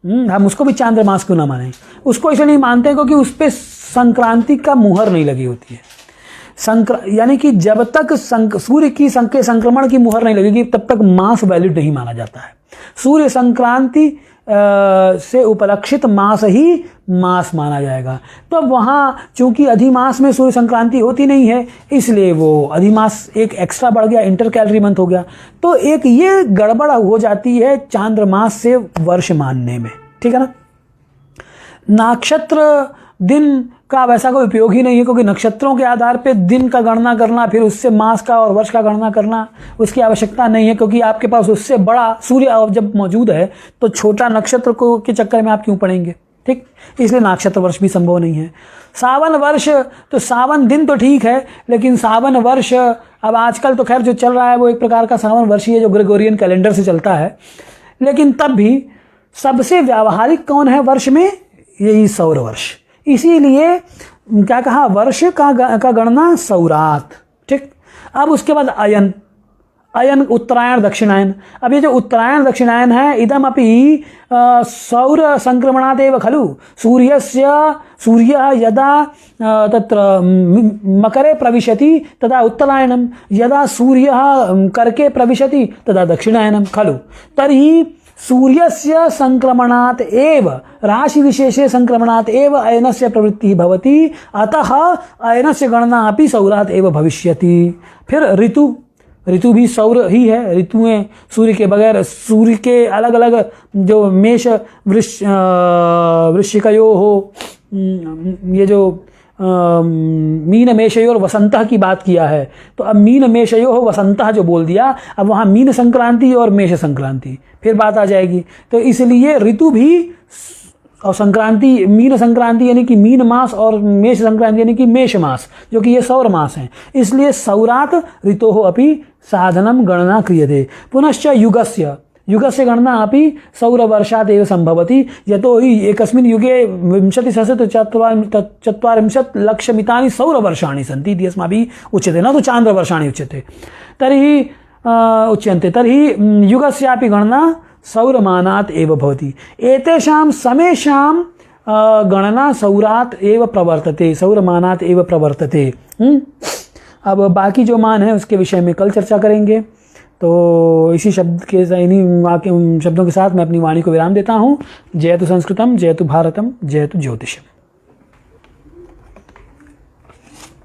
हम उसको भी चांद्र मास क्यों ना माने। उसको इसलिए नहीं मानते क्योंकि उस पर संक्रांति का मुहर नहीं लगी होती है। यानी कि जब तक सूर्य की संक्रमण की मुहर नहीं लगेगी तब तक मास वैलिड नहीं माना जाता है। सूर्य संक्रांति से उपलक्षित मास ही मास माना जाएगा। तो वहाँ चूंकि अधिमास में सूर्य संक्रांति होती नहीं है, इसलिए वो अधिमास एक एक्स्ट्रा बढ़ गया, इंटर कैलेंडर मंथ हो गया। तो एक ये गड़बड़ हो जाती है चांद्रमास से वर्ष मानने में, ठीक है ना। नक्षत्र दिन का वैसा कोई उपयोग ही नहीं है, क्योंकि नक्षत्रों के आधार पे दिन का गणना करना, फिर उससे मास का और वर्ष का गणना करना, उसकी आवश्यकता नहीं है, क्योंकि आपके पास उससे बड़ा सूर्य जब मौजूद है तो छोटा नक्षत्र को के चक्कर में आप क्यों पड़ेंगे, ठीक। इसलिए नक्षत्र वर्ष भी संभव नहीं है। सावन वर्ष, तो सावन दिन तो ठीक है, लेकिन सावन वर्ष अब आजकल तो खैर जो चल रहा है वो एक प्रकार का सावन वर्ष ही है जो ग्रेगोरियन कैलेंडर से चलता है, लेकिन तब भी सबसे व्यावहारिक कौन है वर्ष में, यही सौर वर्ष। इसीलिए क्या कहा, वर्ष का गणना सौरात, ठीक। अब उसके बाद अयन, अयन उत्तरायण दक्षिणायन। अब ये जो उत्तरायण दक्षिणायन है, इदम अपि सौर संक्रमणादेव खलु सूर्यः यदा तत्र मकरे प्रविशति तदा उत्तरायणम, यदा सूर्यः कर्के प्रविशति तदा दक्षिणायनम खलु। तर्हि सूर्यस्य संक्रमणात् एव, राशि विशेषे संक्रमणात् एव अयनस्य प्रवृत्तिः भवति, अतः अयनस्य गणना अपि सौरात् एव भविष्यति। फिर ऋतु भी सौर ही है। ऋतुएं सूर्य के बगैर, सूर्य के अलग अलग जो मेष वृश्चिकयो हो, ये जो मीन मेषयोर वसंतः की बात किया है, तो अब मीन मेषयो हो वसंतः जो बोल दिया, अब वहाँ मीन संक्रांति और मेष संक्रांति फिर बात आ जाएगी। तो इसलिए ऋतु भी और संक्रांति, मीन संक्रांति यानी कि मीन मास और मेष संक्रांति यानी कि मेष मास, जो कि ये सौर मास हैं। इसलिए सौरात ऋतोः अपि साधनम गणना क्रियते। पुनश्च युगस्य गणना अपि सौरवर्षात् एव संभवति, यतो हि एकस्मिन् युगे विंशतिसहस्रचत्वारिंशत् लक्षमितानि सौरवर्षाणि सन्ति इति अस्माभिः उच्यते, न तु चान्द्रवर्षाणि उच्यते। तर्हि उच्यन्ते, तर्हि युगस्यापि गणना सौरमानात् एव भवति। एतेषां समेषां गणना सौरात् एव प्रवर्तते, सौरमानात् एव प्रवर्तते। अब बाकी जो मान है उसके विषय में कल चर्चा करेंगे। तो इसी शब्द के, इन्हीं शब्दों के साथ मैं अपनी वाणी को विराम देता हूँ। जयतु संस्कृतम, जयतु भारतम, जयतु ज्योतिषम।